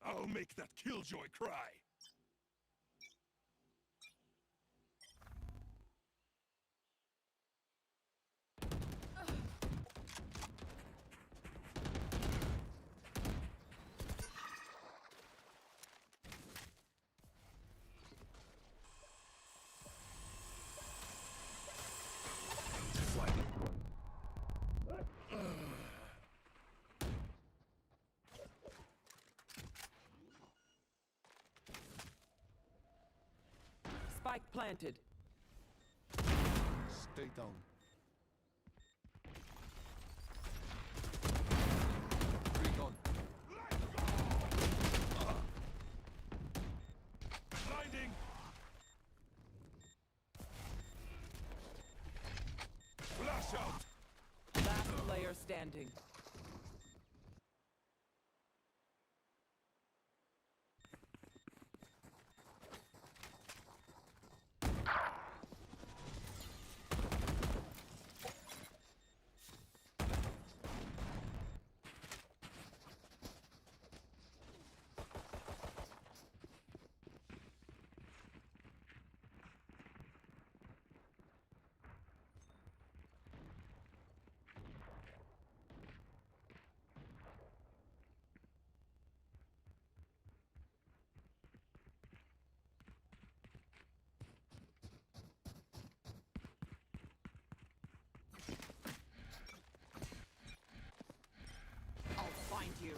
I'll make that killjoy cry. Spike planted. Stay down. Recon. Blinding. Flash out. Last player standing. I'll find you.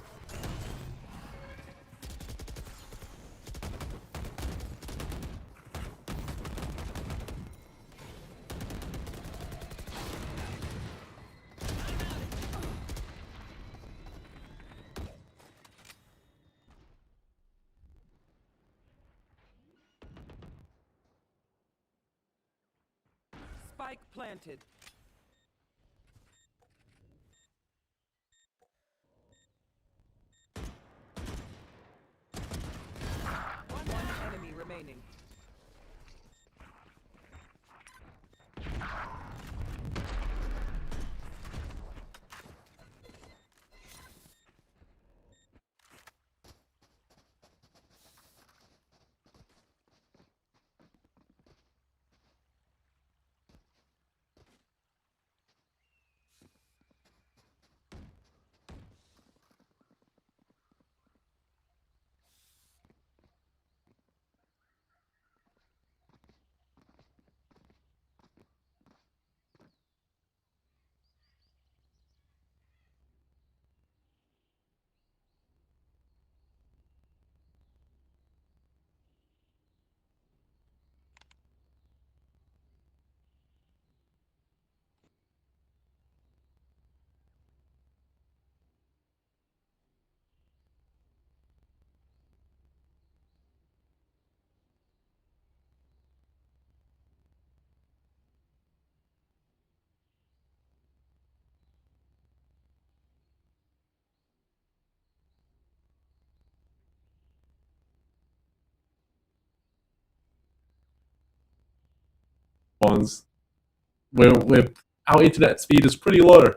Spike planted. One enemy remaining. Ones where our internet speed is pretty low.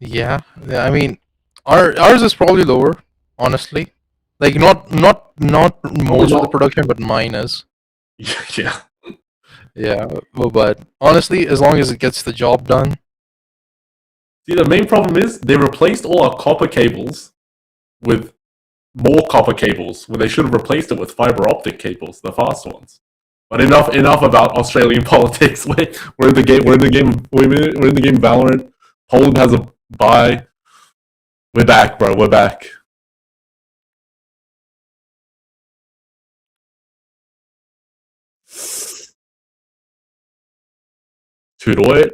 Yeah, yeah. I mean, ours is probably lower, honestly. Like not most of the not. production, but mine is. Yeah. Yeah, but honestly, as long as it gets the job done. See, the main problem is they replaced all our copper cables with more copper cables when they should have replaced it with fiber optic cables, the fast ones. But enough about Australian politics. We're in the game. We're in the game. We're in the game Valorant. Poland has a bye. We're back, bro. We're back. Toodle it.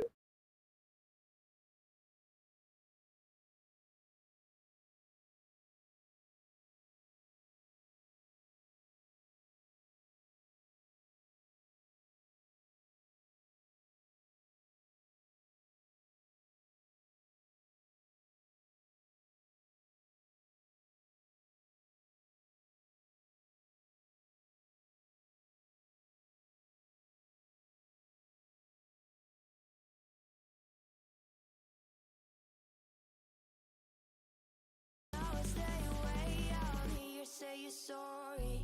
say you're sorry.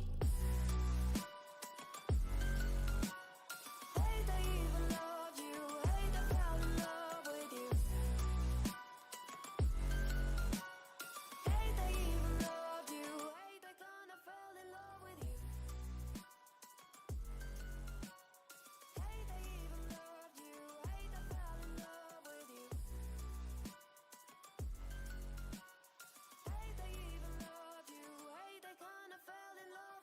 Hate they even loved you, hate they fell in love with you. Hate they even loved you, hate they kinda fell in love with you. Hate they even loved you, hate they fell in love with you. Hate they even loved you, hate they kinda fell in love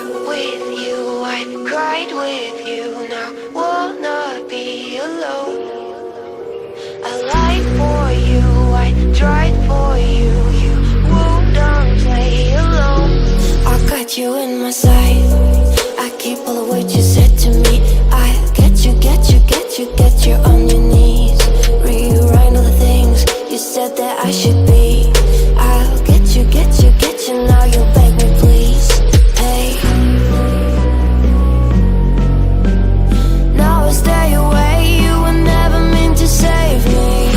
With you, I cried with you. Now wanna be alone. I lied for you, I tried for you. You wouldn't play alone. I got you in my sight. I keep all the words you said to me. I get you, get you, get you, get you on your knees. Rewrite all the things you said that I should be. I'll get you, get you, get you. Now you beg me, please. Hey. Now I stay away. You were never meant to save me.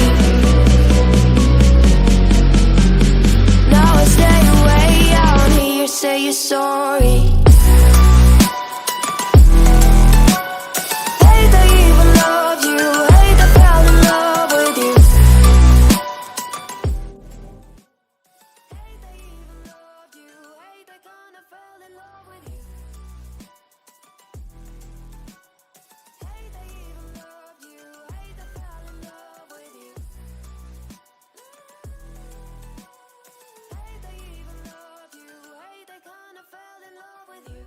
Now I stay away. I don't hear you say you're sorry. Hate I even loved you. Hate I fell in love with you. Hate I even loved you. Hate I kinda fell in love with you. Hate I even loved you. Hate I fell in love with you. Hate I even loved you. Hate I kinda fell in love with you.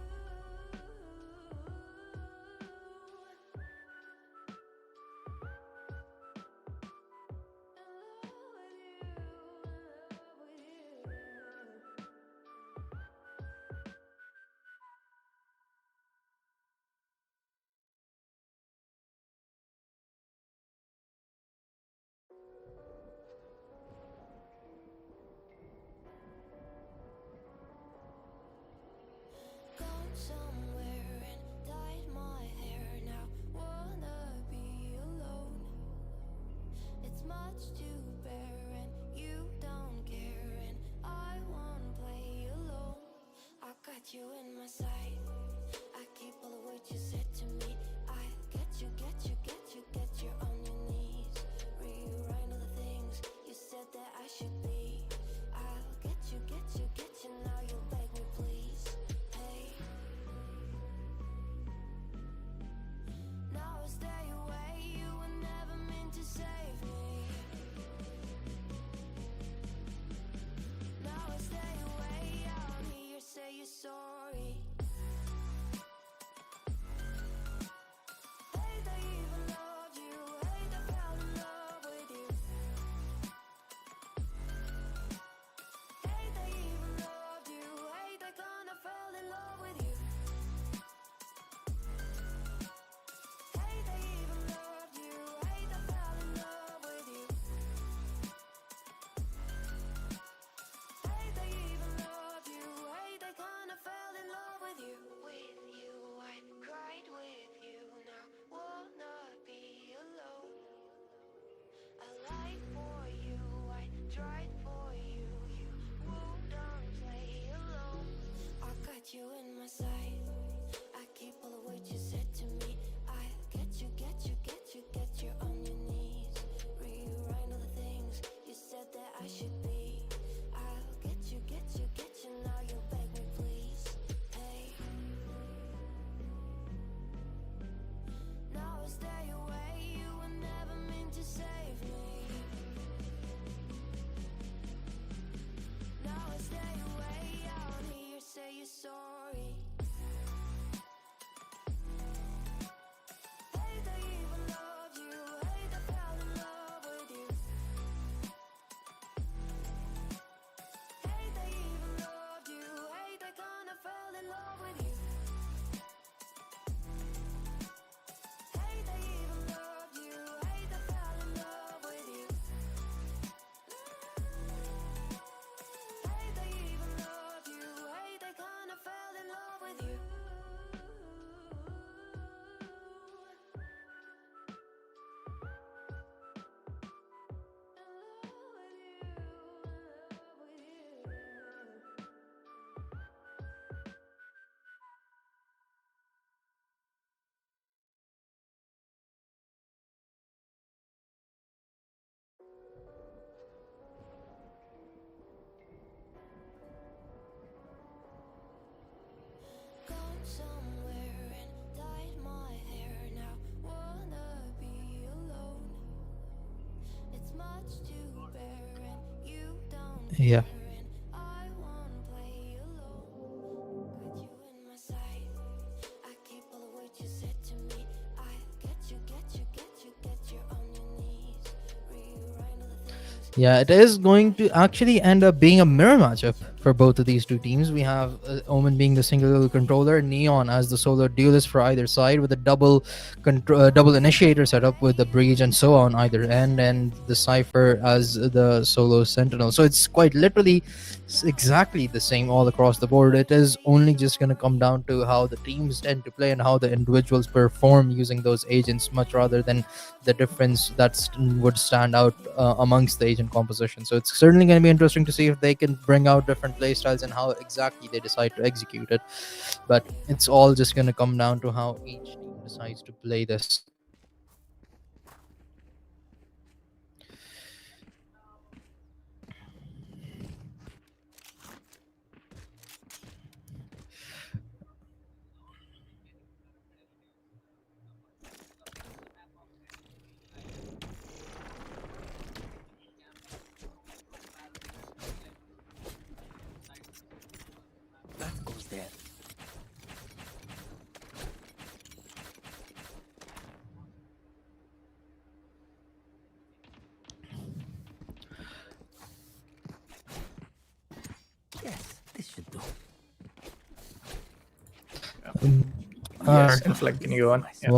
Gone somewhere and dyed my hair. Now wanna be alone. It's much to bear and you don't care, and I won't play alone. I got you in my sight. I keep all the words you said to me. I get you, get you, get you, get you on your knees. Rewrite all the things you said that I should be. I'll get you, get you, get you. Now you beg me, please. Hey. Now I stay away. You were never meant to save me. Now I stay away. I don't hear you say you're sorry. Hate I even loved you. Hate I fell in love with you. Hate I even loved you. Hate I kinda fell in love with you. Hate I even loved you. Hate I fell in love with you. Hate I even loved you. Hate I kinda fell in love with you. With you, I cried with you. Now wanna be alone. I lied for you, I tried for you. You wouldn't play alone. I got you in my sight. I keep all the words you said to me. I get you, get you, get you, get you on your knees. Rewrite all the things you said that I should be. I'll get you, get you, get you. Now you beg me, please. Hey. Now I stay away. You were never meant to save me. Now I stay away. I don't hear you say you're sorry. Hate I even loved you. Hate I fell in love with you. Hate I even loved you. Hate I kinda fell in love with you. Hate I even loved you. Hate I fell in love with you. Hate I even loved you. Hate I kinda fell in love with you. Gone somewhere and dyed my hair. Now wanna be alone. It's much to bear and you don't Yeah. care, and I won't play alone. Got you in my sight. Yeah, it is going to actually end up being a mirror matchup for both of these two teams. We have Omen being the single controller, Neon as the solo duelist for either side, with a double initiator setup with the breach and so on either end, and the Cypher as the solo sentinel. So it's quite literally exactly the same all across the board. It is only just going to come down to how the teams tend to play and how the individuals perform using those agents, much rather than the difference that would stand out amongst the agent composition. So it's certainly going to be interesting to see if they can bring out different playstyles and how exactly they decide to execute it. But it's all just going to come down to how each team decides to play this. That goes there. Yes, this should do. Alright. Yes, Inflict, can you go on? Yeah.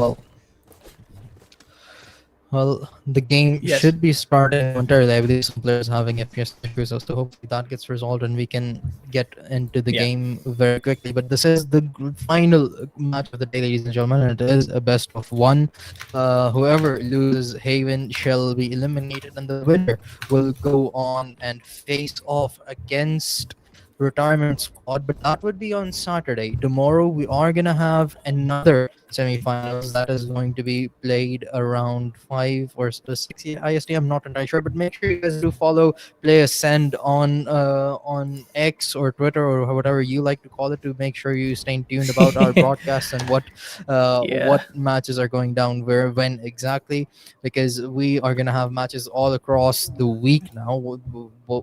Well, the game Yes. should be starting momentarily. I believe some players having FPS issues, so hopefully that gets resolved and we can get into the Yeah. game very quickly. But this is the final match of the day, ladies and gentlemen, and it is a best of one. Whoever loses Haven shall be eliminated, and the winner will go on and face off against Retirement Squad. But that would be on Saturday. Tomorrow we are gonna have another semifinals that is going to be played around 5 or 6 IST. I'm not entirely sure, but make sure you guys do follow Play Ascend on X or Twitter or whatever you like to call it, to make sure you stay tuned about our broadcasts and Yeah. what matches are going down where when exactly, because we are gonna have matches all across the week now.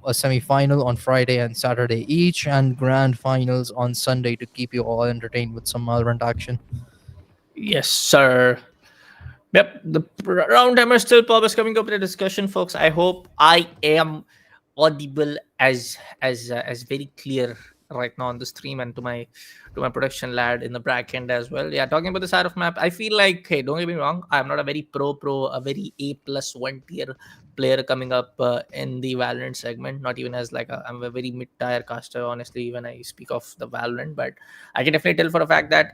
A semi-final on Friday and Saturday each, and grand finals on Sunday to keep you all entertained with some Valorant action. Yes, sir. Yep, the round timer still pop is coming up in a discussion, folks. I hope I am audible as very clear right now on the stream and to my production lad in the back end as well. Yeah, talking about the side of map, I feel like, hey, don't get me wrong, I'm not a very a very A+1 tier player coming up in the Valorant segment. Not even as like I'm a very mid-tier caster, honestly, when I speak of the Valorant. But I can definitely tell for a fact that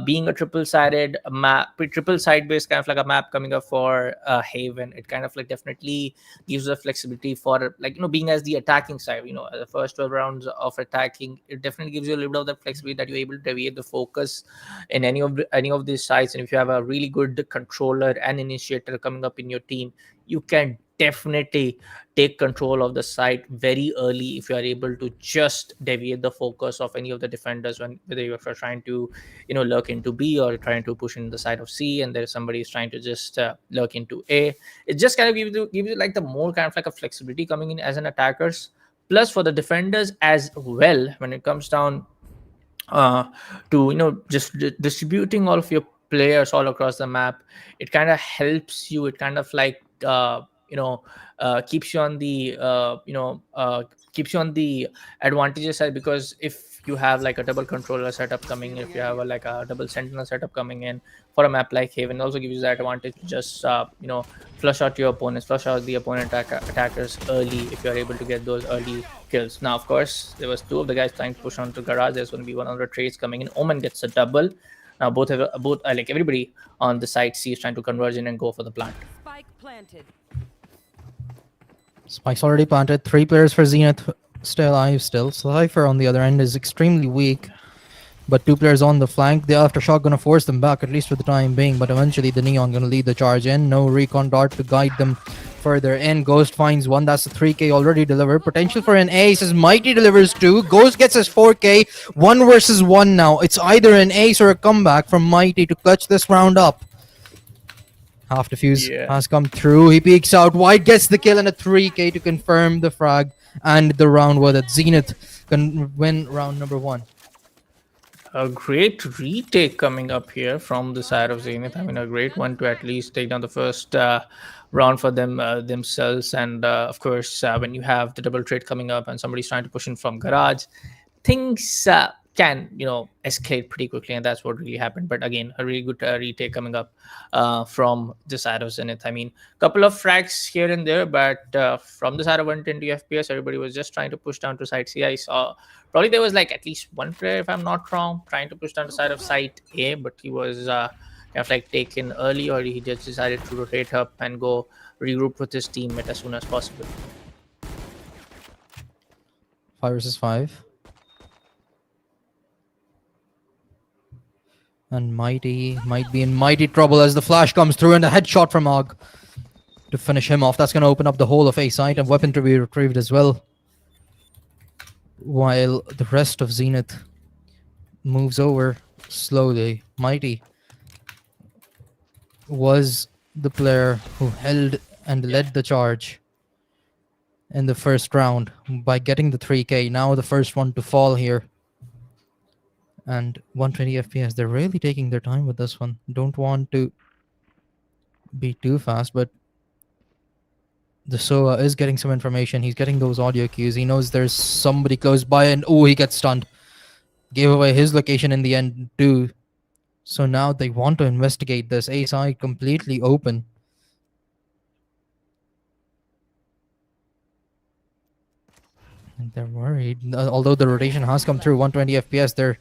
being a triple-sided map, triple side-based kind of like a map coming up for Haven, it kind of like definitely gives the flexibility for like, you know, being as the attacking side. You know, the first 12 rounds of attacking, it definitely gives you a little bit of that flexibility that you're able to deviate the focus in any of these sides. And if you have a really good controller and initiator coming up in your team, you can definitely take control of the site very early if you are able to just deviate the focus of any of the defenders, when whether you're trying to, you know, lurk into B or trying to push in the side of C, and there's somebody who's trying to just lurk into A. It just kind of gives you like the more kind of like a flexibility coming in as an attackers. Plus for the defenders as well, when it comes down uh, to, you know, just distributing all of your players all across the map, it kind of helps you. It kind of like keeps you on the keeps you on the advantages side, because if you have like a double controller setup coming, if you have like a double sentinel setup coming in for a map like Haven, it also gives you that advantage to just flush out your opponents, flush out the opponent attackers early if you're able to get those early kills. Now, of course, there was two of the guys trying to push onto garage. There's going to be one of the trades coming in. Omen gets a double. Now both like everybody on the side C is trying to converge in and go for the plant. Spike planted. Spike's already planted. 3 players for Zenith still alive still. Cypher on the other end is extremely weak. But 2 players on the flank. The aftershock gonna force them back, at least for the time being. But eventually the Neon gonna lead the charge in. No recon dart to guide them further in. Ghost finds one. That's a 3k already delivered. Potential for an ace as Mighty delivers 2. Ghost gets his 4k. 1 versus 1 now. It's either an ace or a comeback from Mighty to clutch this round up. Half defuse has come through. He peeks out wide, gets the kill, and a 3k to confirm the frag and the round where that Zenith can win round number 1. A great retake coming up here from the side of Zenith. I mean, a great one to at least take down the first round for them themselves. And of course, when you have the double trade coming up and somebody's trying to push in from garage, things can escalate pretty quickly, and that's what really happened. But again, a really good retake coming up from the side of Zenith. I mean, couple of frags here and there, but from the side of 120 FPS, everybody was just trying to push down to side C. I saw probably there was like at least one player, if I'm not wrong, trying to push down the side of side A, but he was kind of like taken early, or he just decided to rotate up and go regroup with his teammate as soon as possible. 5 versus 5. And Mighty might be in mighty trouble as the flash comes through and a headshot from Og to finish him off. That's going to open up the whole of A site and weapon to be retrieved as well. While the rest of Zenith moves over slowly. Mighty was the player who held and led the charge in the first round by getting the 3K. Now the first one to fall here. And 120 FPS, they're really taking their time with this one. Don't want to be too fast, but the SOA is getting some information. He's getting those audio cues. He knows there's somebody close by, and oh, he gets stunned. Gave away his location in the end too. So now they want to investigate this. A side completely open. And they're worried. Although the rotation has come through 120 FPS, they're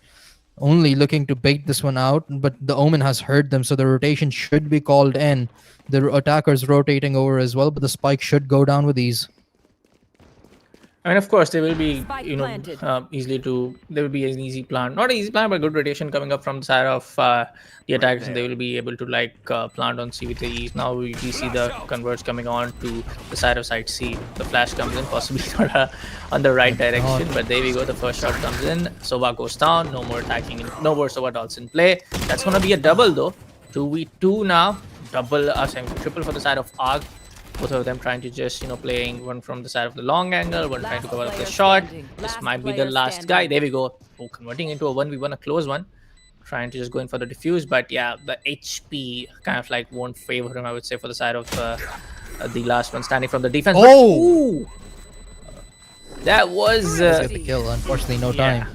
only looking to bait this one out, but the Omen has heard them, so the rotation should be called in. The attackers rotating over as well, but the spike should go down with ease. I mean, of course, there will be, Spike there will be an easy plan. Not an easy plan, but good rotation coming up from the side of the attackers, and they will be able to plant on C with the ease. Now we see the converge coming on to the side of side C. The flash comes in, possibly not on the right direction, but there we go. The first shot comes in. Sova goes down. No more attacking. No more Sova dots in play. That's going to be a double though. 2v2 now. Triple for the side of ARG. Both of them trying to just, playing one from the side of the long angle, one trying to cover up the shot. This might be the last guy. There we go. Oh, converting into a 1v1, a close one. Trying to just go in for the defuse. But yeah, the HP kind of won't favor him, I would say, for the side of the last one standing from the defense. Oh! That was... Get the kill. Unfortunately, no time.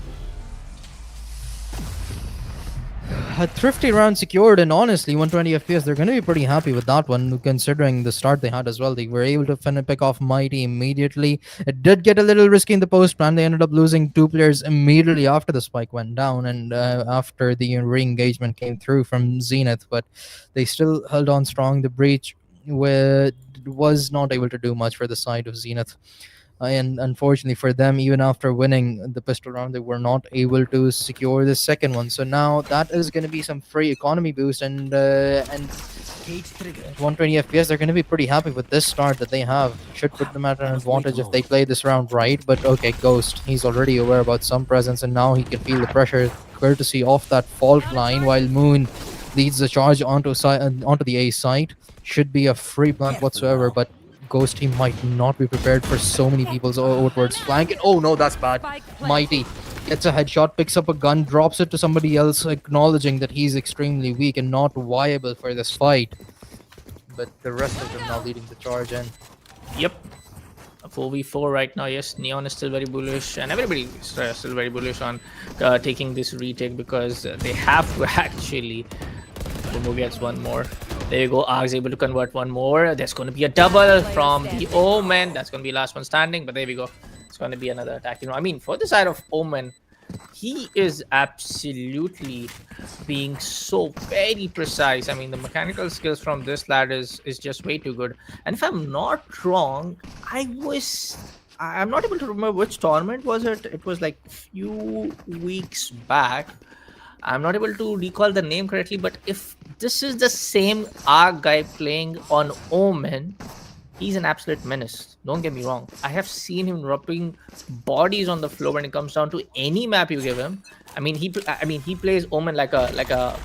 A thrifty round secured, and honestly 120 FPS, they're going to be pretty happy with that one considering the start they had as well. They were able to pick off Mighty immediately. It did get a little risky in the post plan. They ended up losing 2 players immediately after the spike went down and after the re-engagement came through from Zenith, but they still held on strong. The breach was not able to do much for the side of Zenith. And unfortunately for them, even after winning the pistol round, they were not able to secure the second one. So now that is going to be some free economy boost, and 120 FPS, they're going to be pretty happy with this start that they have. Should put them at an advantage if they play this round right. But okay, Ghost, he's already aware about some presence, and now he can feel the pressure courtesy of that fault line, while Moon leads the charge onto the A side. Should be a free plant whatsoever, but Ghost team might not be prepared for so many people's outwards flank. And oh no, that's bad. Mighty gets a headshot, picks up a gun, drops it to somebody else, acknowledging that he's extremely weak and not viable for this fight. But the rest of them now leading the charge in. Yep. A 4v4 right now. Yes, Neon is still very bullish, and everybody is still very bullish on taking this retake, because they have to actually... Momo gets one more. There you go. Arg's able to convert one more. There's going to be a double from the Omen. That's going to be last one standing. But there we go. It's going to be another attack. I mean, for the side of Omen, he is absolutely being so very precise. I mean, the mechanical skills from this lad is just way too good. And if I'm not wrong, I'm not able to remember which tournament was it. It was like a few weeks back. I'm not able to recall the name correctly, but if this is the same ARG guy playing on Omen, he's an absolute menace. Don't get me wrong. I have seen him dropping bodies on the floor when it comes down to any map you give him. I mean, he plays Omen like a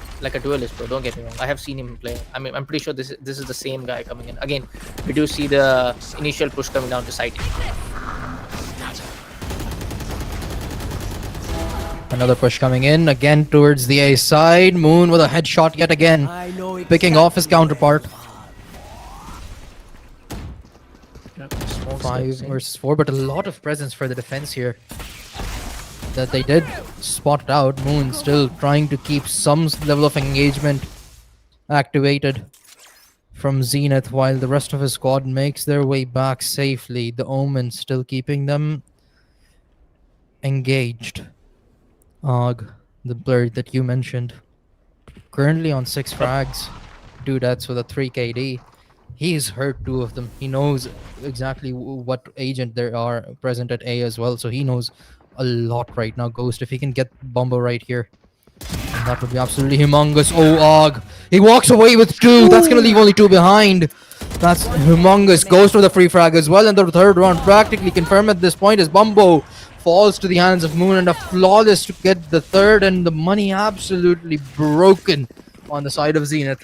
duelist, bro. Don't get me wrong. I have seen him play. I mean, I'm pretty sure this is the same guy coming in. Again, we do see the initial push coming down to site. And Another push coming in again towards the A side. Moon with a headshot yet again, I know picking off his exactly where counterpart. you are. Yep, smokes Five gets in. versus four, but a lot of presence for the defense here. That they did spot it out. Moon still trying to keep some level of engagement activated from Zenith while the rest of his squad makes their way back safely. The Omen still keeping them engaged. Og, the bird that you mentioned, currently on 6 frags. Dudettes with a 3 KD. He's hurt 2 of them. He knows exactly what agent there are present at A as well, so he knows a lot right now. Ghost, if he can get Bumbo right here, and that would be absolutely humongous. Oh, Og. He walks away with 2. That's going to leave only 2 behind. That's humongous. Ghost with a free frag as well. And the third round practically confirmed at this point as Bumbo falls to the hands of Moon, and a flawless to get the third, and the money absolutely broken on the side of Zenith.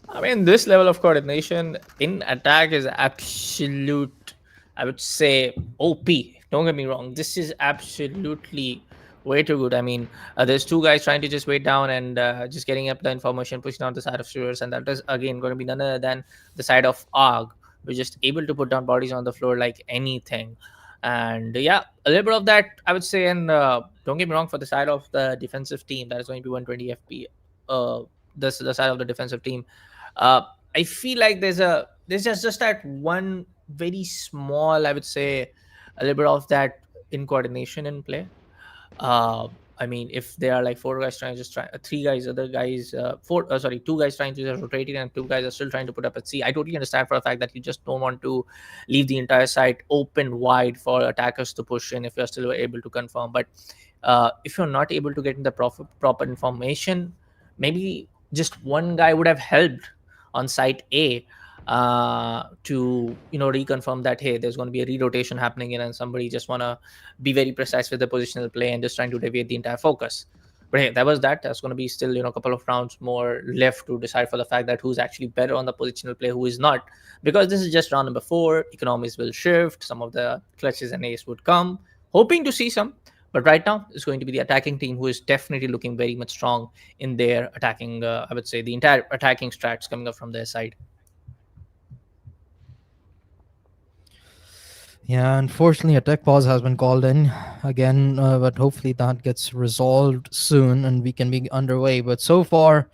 I mean, this level of coordination in attack is absolute, I would say, OP. Don't get me wrong. This is absolutely way too good. I mean, there's 2 guys trying to just wait down and just getting up the information, pushing down the side of Stewards, and that is again going to be none other than the side of Og. We're just able to put down bodies on the floor like anything. And yeah, a little bit of that, I would say. And don't get me wrong, for the side of the defensive team, that is going to be 120 FP. This the side of the defensive team. Uh, I feel like there's just that one very small, I would say, a little bit of that in coordination in play. I mean, if there are like 4 guys trying to just try, 3 guys, other guys, 2 guys trying to just rotate it, and 2 guys are still trying to put up at C. I totally understand for the fact that you just don't want to leave the entire site open wide for attackers to push in if you're still able to confirm. But if you're not able to get in the proper information, maybe just one guy would have helped on site A to reconfirm that, hey, there's going to be a re-rotation happening in, and somebody just want to be very precise with the positional play and just trying to deviate the entire focus. But hey, that's going to be still a couple of rounds more left to decide for the fact that who's actually better on the positional play, who is not, because this is just round number 4. Economies will shift, some of the clutches and ace would come, hoping to see some. But right now, it's going to be the attacking team who is definitely looking very much strong in their attacking, I would say, the entire attacking strats coming up from their side. Yeah, unfortunately, a tech pause has been called in again, but hopefully that gets resolved soon and we can be underway. But so far,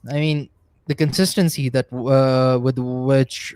I mean, the consistency that with which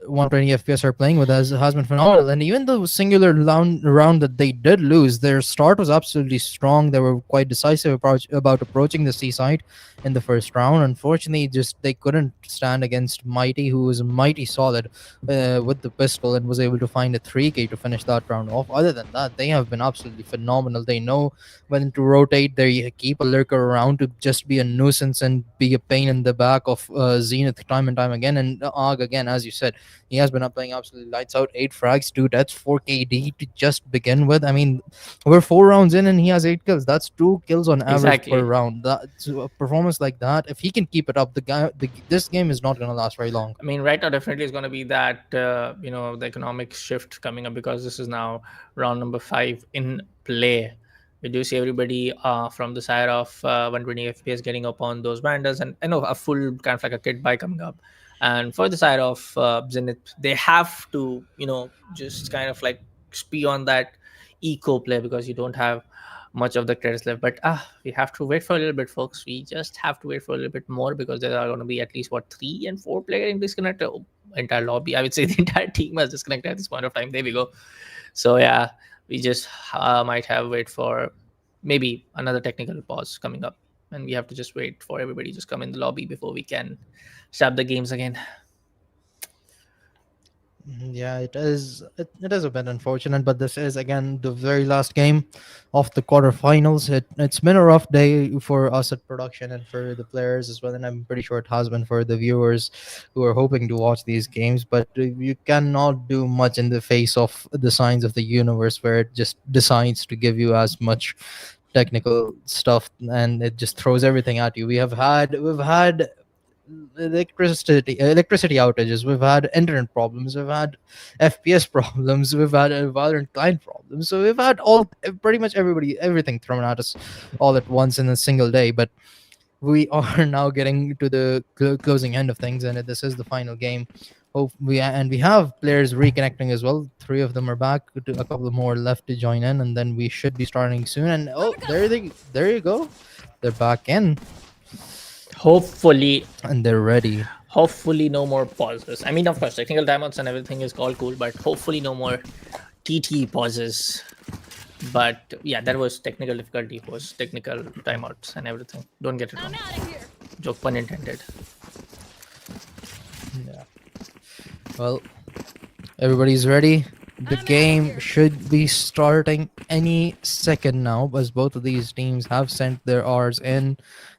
120 FPS are playing with has been phenomenal. And even the singular round that they did lose, their start was absolutely strong. They were quite decisive about approaching the seaside in the first round. Unfortunately, just they couldn't stand against Mighty, who was mighty solid with the pistol and was able to find a 3K to finish that round off. Other than that, they have been absolutely phenomenal. They know when to rotate. They keep a lurker around to just be a nuisance and be a pain in the back of Zenith time and time again. And Og, again, as you said, he has been playing absolutely lights out. 8 frags, 2 deaths, 4 KD to just begin with. I mean, we're 4 rounds in and he has 8 kills. That's 2 kills on average per round. That's a performance like that. If he can keep it up, this game is not going to last very long. I mean, right now definitely is going to be that the economic shift coming up, because this is now round number 5 in play. We do see everybody from the side of 120 FPS getting up on those bandas, and a full kind of like a kit buy coming up. And for the side of Zenith, they have to just kind of like be on that eco play, because you don't have much of the credits left. But we have to wait for a little bit, folks. We just have to wait for a little bit more, because there are going to be at least 3 and 4 players getting disconnected. Entire lobby, I would say the entire team has disconnected at this point of time. There we go. So yeah, we just might have wait for maybe another technical pause coming up, and we have to just wait for everybody just come in the lobby before we can start the games again. Yeah, it is a bit unfortunate, but this is again the very last game of the quarterfinals. It's been a rough day for us at production and for the players as well, and I'm pretty sure it has been for the viewers who are hoping to watch these games. But you cannot do much in the face of the signs of the universe, where it just decides to give you as much technical stuff and it just throws everything at you. We've had electricity outages, we've had internet problems, we've had FPS problems, we've had Valorant client problems. So we've had all pretty much everything thrown at us all at once in a single day. But we are now getting to the closing end of things, and this is the final game. Hope we have players reconnecting as well. 3 of them are back. A couple more left to join in, and then we should be starting soon. And there you go, they're back in Hopefully, and they're ready. hopefully no more pauses. I mean, of course, technical timeouts and everything is all cool, but hopefully no more TT pauses. But yeah, that was technical difficulty, was technical timeouts and everything. Don't get it wrong. Joke pun intended. Yeah. Well, everybody's ready. The game should be starting any second now, as both of these teams have sent their R's in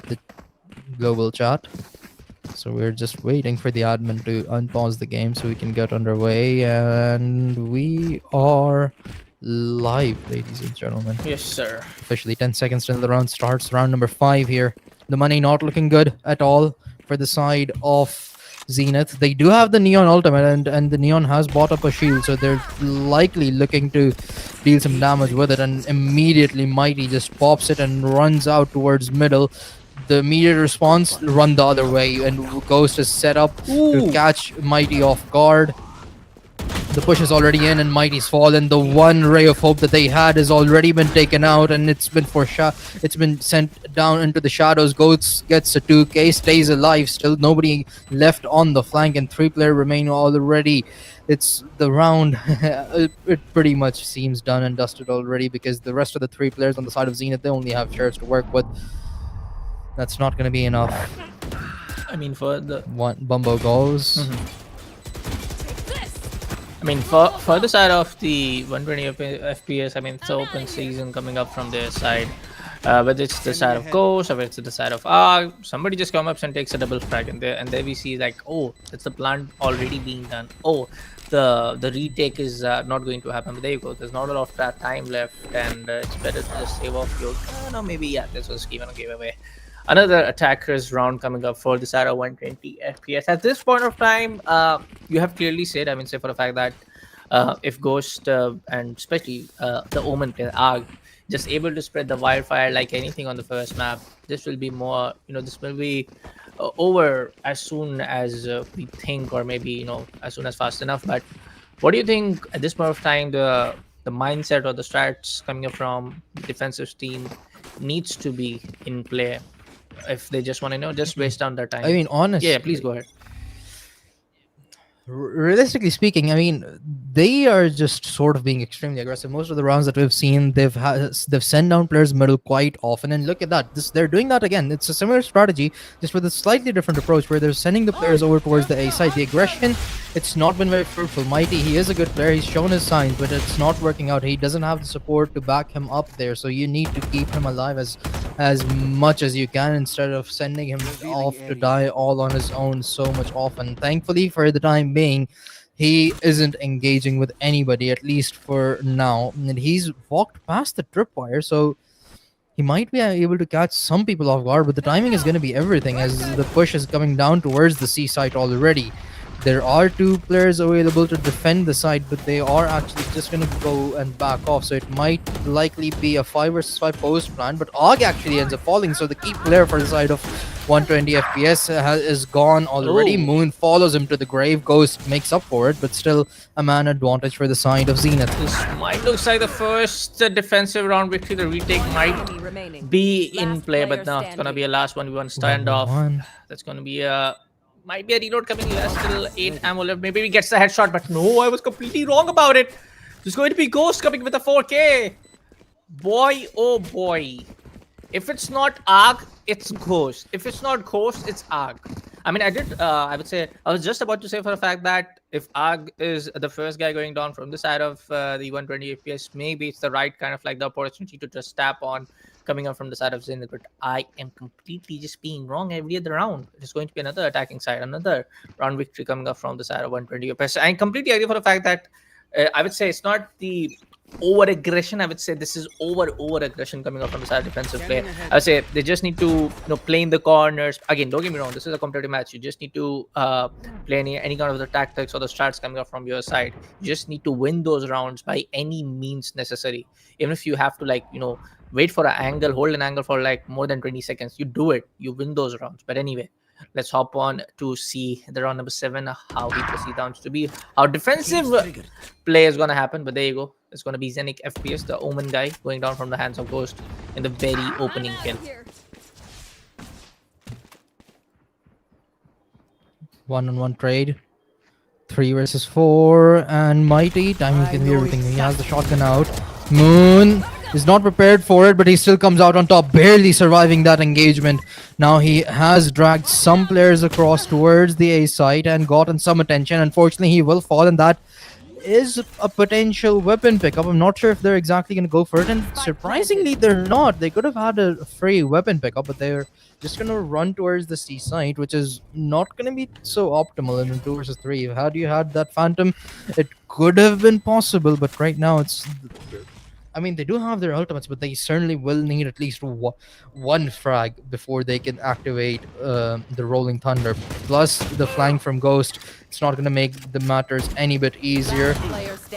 the global chat. So we're just waiting for the admin to unpause the game so we can get underway. And we are live, ladies and gentlemen. Yes, sir. Officially 10 seconds till the round starts. Round number 5 here. The money not looking good at all for the side of Zenith. They do have the Neon ultimate, and the Neon has bought up a shield, so they're likely looking to deal some damage with it. And immediately Mighty just pops it and runs out towards middle. The immediate response, run the other way, and Ghost is set up to catch Mighty off guard. The push is already in, and Mighty's fallen. The one ray of hope that they had has already been taken out, and it's been sent down into the shadows. Ghost gets a 2k, stays alive. Still nobody left on the flank, and 3-player remain already. It's the round. It pretty much seems done and dusted already, because the rest of the 3 players on the side of Zenith, they only have shares to work with. That's not going to be enough. I mean, for the One Bumbo goes. I mean, for the side of the 120 FPS, I mean, it's open season coming up from their side. Whether it's the side of Ghost or whether it's the side of Arg, somebody just comes up and takes a double frag, and there we see like, oh, it's the plant already being done. Oh, the retake is not going to happen. But there you go. There's not a lot of that time left, and it's better to just save off your. No, maybe yeah, this was even a giveaway. Another attacker's round coming up for the side of 120 FPS. At this point of time, you have clearly said, I mean, say for the fact that if Ghost and especially the Omen player are just able to spread the wildfire like anything on the first map, this will be more, this will be over as soon as we think, or maybe, as soon as fast enough. But what do you think at this point of time the mindset or the strats coming up from the defensive team needs to be in play if they just want to just waste down their time? I mean, honestly, yeah, please go ahead. Realistically speaking, I mean, they are just sort of being extremely aggressive. Most of the rounds that we've seen, they've sent down players middle quite often, and look at that. They're doing that again. It's a similar strategy, just with a slightly different approach, where they're sending the players over towards the A side. The aggression, it's not been very fruitful. Mighty, he is a good player. He's shown his signs, but it's not working out. He doesn't have the support to back him up there, so you need to keep him alive as much as you can, instead of sending him off to die all on his own so much often. Thankfully, for the time being, he isn't engaging with anybody, at least for now, and he's walked past the tripwire, so he might be able to catch some people off guard, but the timing is going to be everything, as the push is coming down towards the C site already. There are 2 players available to defend the side, but they are actually just going to go and back off. So it might likely be a 5 versus 5 post plan, but Og actually ends up falling. So the key player for the side of 120 FPS is gone already. Ooh. Moon follows him to the grave. Ghost makes up for it, but still a man advantage for the side of Zenith. This might looks like the first defensive round victory. The retake might Enemy remaining. be in Last play, player but no, it's gonna standing. be a last 1v1 standoff. 1v1. That's gonna be might be a reload coming. Yes, still 8 ammo left. Maybe he gets the headshot, but no, I was completely wrong about it. There's going to be Ghost coming with a 4k. Boy, oh boy. If it's not Arg, it's Ghost. If it's not Ghost, it's Arg. I mean, I would say, I was just about to say for the fact that if Arg is the first guy going down from the side of the 120 FPS, maybe it's the right kind of like the opportunity to just tap on coming up from the side of Zenith. But I am completely just being wrong every other round. It's going to be another attacking side, another round victory coming up from the side of 120 FPS. I completely agree for the fact that I would say it's not the over aggression. I would say this is over aggression coming up from the side of defensive play. I would say they just need to play in the corners. Again, don't get me wrong, this is a competitive match. You just need to play any kind of the tactics or the strats coming up from your side. You just need to win those rounds by any means necessary. Even if you have to wait for an angle, hold an angle for like more than 20 seconds, you do it, you win those rounds. But anyway, let's hop on to see the round number 7, how he proceeds down to be. How defensive play is going to happen. But there you go. It's going to be Zenith FPS, the Omen guy, going down from the hands of Ghost in the very opening kill. 1-on-1 trade. 3 versus 4. And Mighty, Diamond can hear everything. He has the shotgun out. Moon is not prepared for it, but he still comes out on top, barely surviving that engagement. Now he has dragged some players across towards the A site and gotten some attention. Unfortunately, he will fall, and that is a potential weapon pickup. I'm not sure if they're exactly going to go for it, and surprisingly, they're not. They could have had a free weapon pickup, but they're just going to run towards the C site, which is not going to be so optimal in 2 versus 3. Had you had that Phantom, it could have been possible, but right now it's... I mean, they do have their ultimates, but they certainly will need at least one frag before they can activate the Rolling Thunder. Plus, the flank from Ghost, it's not going to make the matters any bit easier.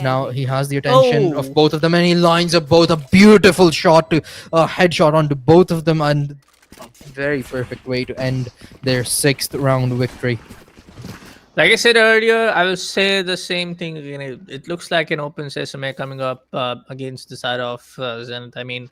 Now, he has the attention of both of them, and he lines up both a beautiful shot to headshot onto both of them, and a very perfect way to end their 6th round victory. Like I said earlier, I will say the same thing again. It looks like an open sesame coming up against the side of Zenith. I mean,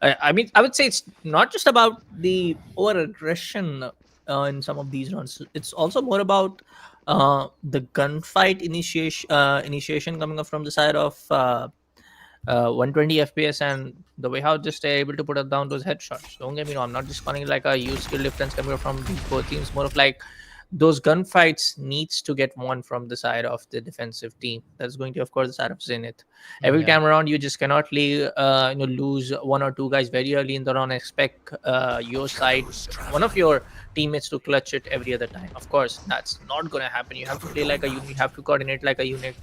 I would say it's not just about the over aggression in some of these rounds. It's also more about the gunfight initiation coming up from the side of 120 FPS and the way how just they're able to put up down those headshots. Don't get me wrong, I'm not just calling it like a huge skill difference coming up from these both teams. More of like those gunfights needs to get won from the side of the defensive team. That's going to, of course, the side of Zenith. Every time around, you just cannot lose 1 or 2 guys very early in the round. Expect your side, one of your teammates, to clutch it every other time. Of course, that's not going to happen. You have to play like a unit. You have to coordinate like a unit,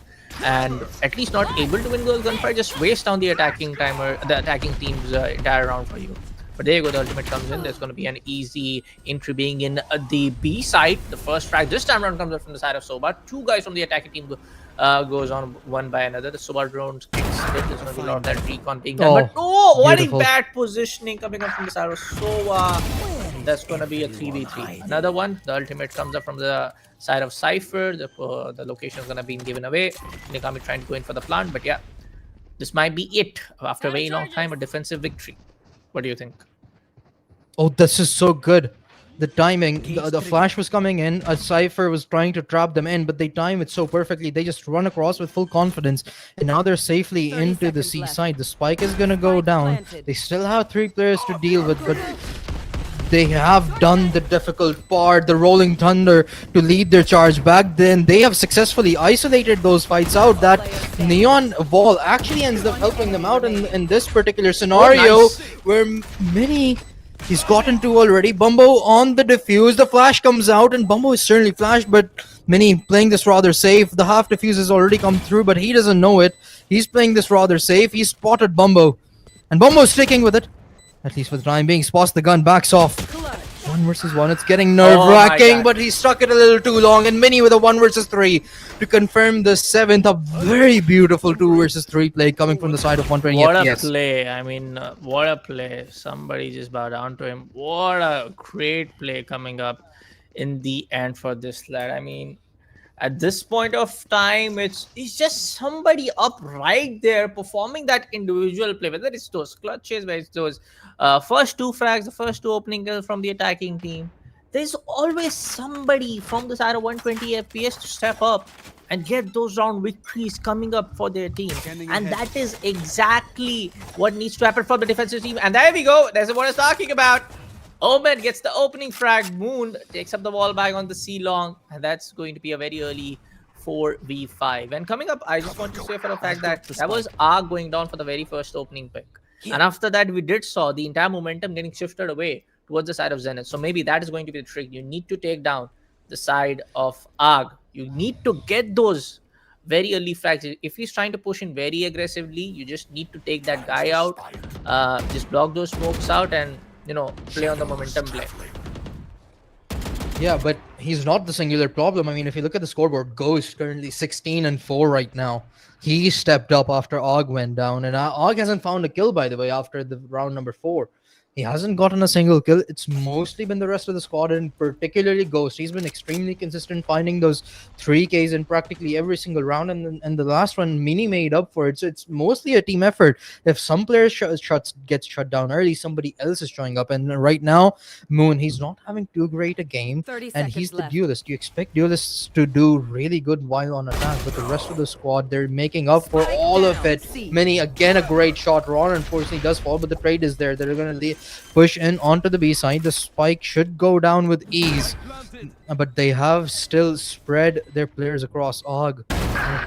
and at least not able to win those gunfights, just waste down the attacking team's entire round for you. But there you go, the ultimate comes in. There's going to be an easy entry being in the B side. The first frag this time around comes up from the side of Soba. 2 guys from the attacking team goes on one by another. The Soba drone kicks split. There's going to be a lot of that recon being done. What a bad positioning coming up from the side of Soba. That's going to be a 3v3. Another one. The ultimate comes up from the side of Cypher. The location is going to be given away. Nikami trying to go in for the plant. But yeah, this might be it. After a very long time, a defensive victory. What do you think? Oh, this is so good. The timing, the flash was coming in. A Cypher was trying to trap them in, but they time it so perfectly. They just run across with full confidence, and now they're safely into the C side. The spike is gonna go down. They still have 3 players to deal with, but they have done the difficult part, the Rolling Thunder, to lead their charge back. Then they have successfully isolated those fights out. That neon wall actually ends up helping them out in this particular scenario, where many... He's gotten 2 already. Bumbo on the defuse. The flash comes out, and Bumbo is certainly flashed, but Mini playing this rather safe. The half defuse has already come through, but he doesn't know it. He's playing this rather safe. He spotted Bumbo, and Bumbo's sticking with it. At least for the time being. Spots the gun, backs off. 1 versus 1. It's getting nerve-wracking, but he stuck it a little too long. And Mini with a 1 versus 3 to confirm the 7th. A very beautiful 2 versus 3 play coming from the side of 120 What FPS. a play. I mean, what a play. Somebody just bowed down to him. What a great play coming up in the end for this lad. I mean, at this point of time, it's just somebody up right there performing that individual play, whether it's those clutches, whether it's those first 2 frags, the first 2 opening kills from the attacking team. There's always somebody from the side of 120 FPS to step up and get those round victories coming up for their team. And that is exactly what needs to happen for the defensive team. And there we go. That's what I was talking about. Omen gets the opening frag. Moon takes up the wall bag on the C long, and that's going to be a very early 4v5. And coming up, I just want to say for the fact that was ARG going down for the very first opening pick. And after that, we did saw the entire momentum getting shifted away towards the side of Zenith. So maybe that is going to be the trick. You need to take down the side of ARG. You need to get those very early frags. If he's trying to push in very aggressively, you just need to take that guy out, just block those smokes out, and play on the momentum play. Yeah, but he's not the singular problem. I mean, if you look at the scoreboard, Ghost currently 16-4 right now. He stepped up after Og went down, and Og hasn't found a kill, by the way, after the round number 4. He hasn't gotten a single kill. It's mostly been the rest of the squad, and particularly Ghost. He's been extremely consistent, finding those 3Ks in practically every single round, and the last one, Mini made up for it. So it's mostly a team effort. If some player gets shut down early, somebody else is showing up. And right now, Moon, he's not having too great a game, 30 and he's seconds the left. duelist. You expect duelists to do really good while on attack, but the rest of the squad, they're making up for all of it. Mini, again, a great shot. Ron unfortunately does fall, but the trade is there. They're going to push in onto the B side. The spike should go down with ease, but they have still spread their players across Og.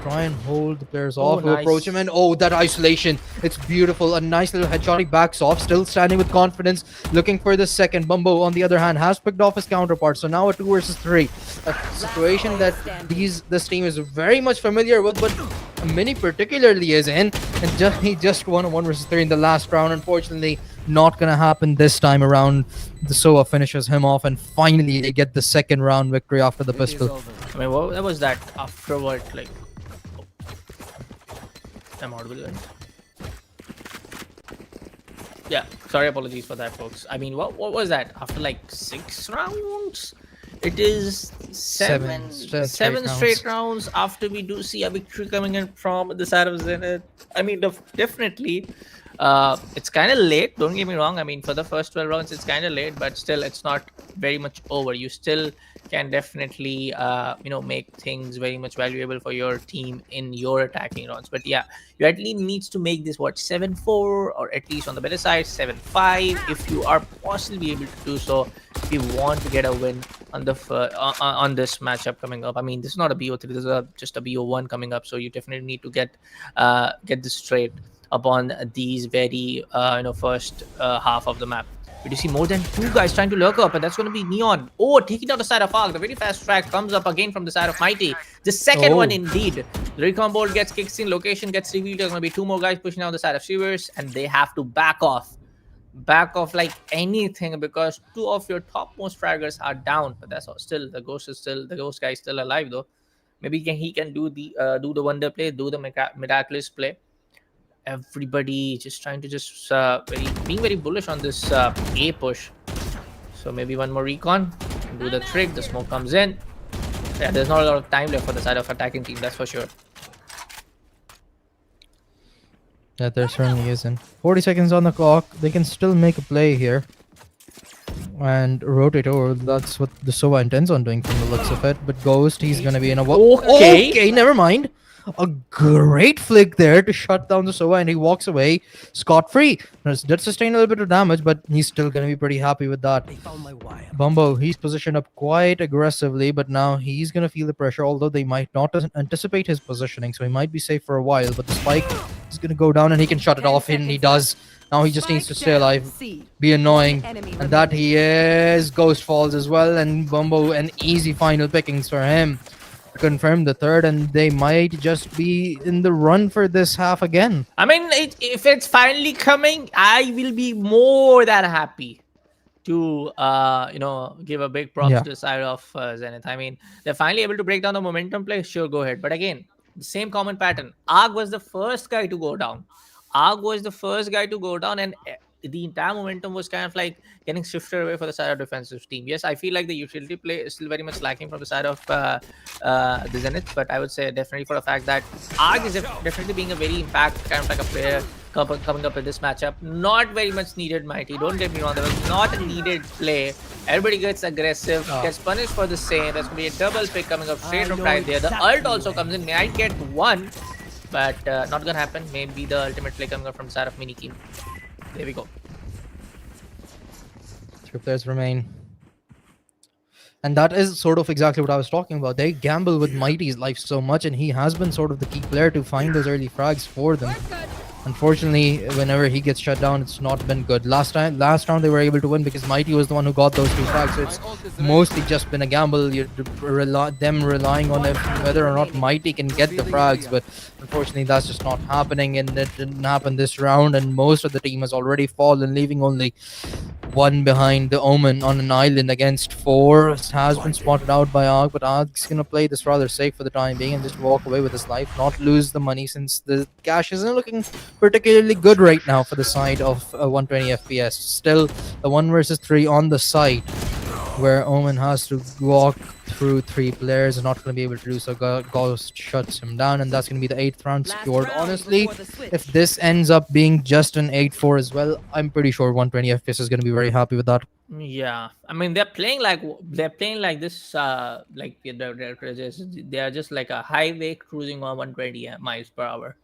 Try and hold the players off who nice. approach him, and that isolation, it's beautiful. A nice little headshot. He backs off, still standing with confidence, looking for the second. Bumbo, on the other hand, has picked off his counterpart, so now a 2 versus 3, a situation that this team is very much familiar with, but Mini particularly is in, and he just won a 1 versus 3 in the last round. Unfortunately, not gonna happen this time around. The Soa finishes him off, and finally they get the second round victory after the pistol. I mean, what was that afterward? Like, I'm audible. Right? Yeah, sorry, apologies for that, folks. I mean, what was that? After like 6 rounds, it is seven straight rounds after we do see a victory coming in from the side of Zenith. I mean, definitely. It's kind of late, don't get me wrong. I mean, for the first 12 rounds, it's kind of late, but still, it's not very much over. You still can definitely, make things very much valuable for your team in your attacking rounds. But yeah, you at least needs to make this, 7-4, or at least on the better side, 7-5, if you are possibly able to do so, if you want to get a win on the on this matchup coming up. I mean, this is not a BO3, this is just a BO1 coming up, so you definitely need to get this straight upon these very first half of the map. But you see more than 2 guys trying to lurk up, and that's going to be Neon. Taking down the side of Arc. The very fast track comes up again from the side of Mighty. The second one indeed. The recon board gets kicked in, location gets revealed. There's going to be 2 more guys pushing down the side of Shivers, and they have to back off like anything, because 2 of your topmost fraggers are down. But that's all. Still, the ghost guy is still alive though. Maybe he can do the wonder play, do the miraculous play. Everybody just trying to being very bullish on this A push. So maybe one more recon, do the trick. The smoke comes in. Yeah, there's not a lot of time left for the side of attacking team, that's for sure. Yeah, there certainly isn't. 40 seconds on the clock. They can still make a play here and rotate over. That's what the Sova intends on doing from the looks of it. But Ghost, he's gonna be in a okay, never mind. A great flick there to shut down the Sova, and he walks away scot-free. Did sustain a little bit of damage, but he's still gonna be pretty happy with that. They found my wire. Bumbo, he's positioned up quite aggressively, but now he's gonna feel the pressure, although they might not anticipate his positioning, so he might be safe for a while. But the spike is gonna go down, and he can shut it off, and he does. Now he just needs to stay alive, be annoying, and that he is. Ghost falls as well, and Bumbo, an easy final pickings for him. Confirm the third, and they might just be in the run for this half again. I mean, if it's finally coming, I will be more than happy to give a big props to the side of Zenith. I mean, they're finally able to break down the momentum play. Sure, go ahead. But again, the same common pattern. Arg was the first guy to go down. And the entire momentum was kind of like getting shifted away for the side of defensive team. Yes, I feel like the utility play is still very much lacking from the side of the Zenith, but I would say definitely for a fact that Arg is definitely being a very impact kind of like a player coming up in this matchup. Not very much needed, Mighty. Don't get me wrong, there was not a needed play. Everybody gets aggressive, gets punished for the same. There's going to be a double pick coming up straight from right there. The ult also comes in. Might get one, but not going to happen. Maybe the ultimate play coming up from the side of Mini Team. There we go. 3 players remain. And that is sort of exactly what I was talking about. They gamble with Mighty's life so much, and he has been sort of the key player to find those early frags for them. Unfortunately, whenever he gets shut down, it's not been good. Last round they were able to win because Mighty was the one who got those 2 frags. So it's mostly just been a gamble. Them relying on whether or not Mighty can get the frags, but unfortunately that's just not happening, and it didn't happen this round. And most of the team has already fallen, leaving only one behind. The Omen on an island against 4 has been spotted out by Arg, but Arg's gonna play this rather safe for the time being and just walk away with his life, not lose the money, since the cash isn't looking particularly good right now for the side of 120 FPS. Still, the 1 versus 3 on the site, where Omen has to walk through 3 players and not going to be able to do so. Ghost shuts him down, and that's going to be the 8th round Last secured. round Honestly, before the switch. if this ends up being just an 8-4 as well, I'm pretty sure 120 FPS is going to be very happy with that. Yeah, I mean they're playing like this. Like they are just like a highway cruising on 120 miles per hour.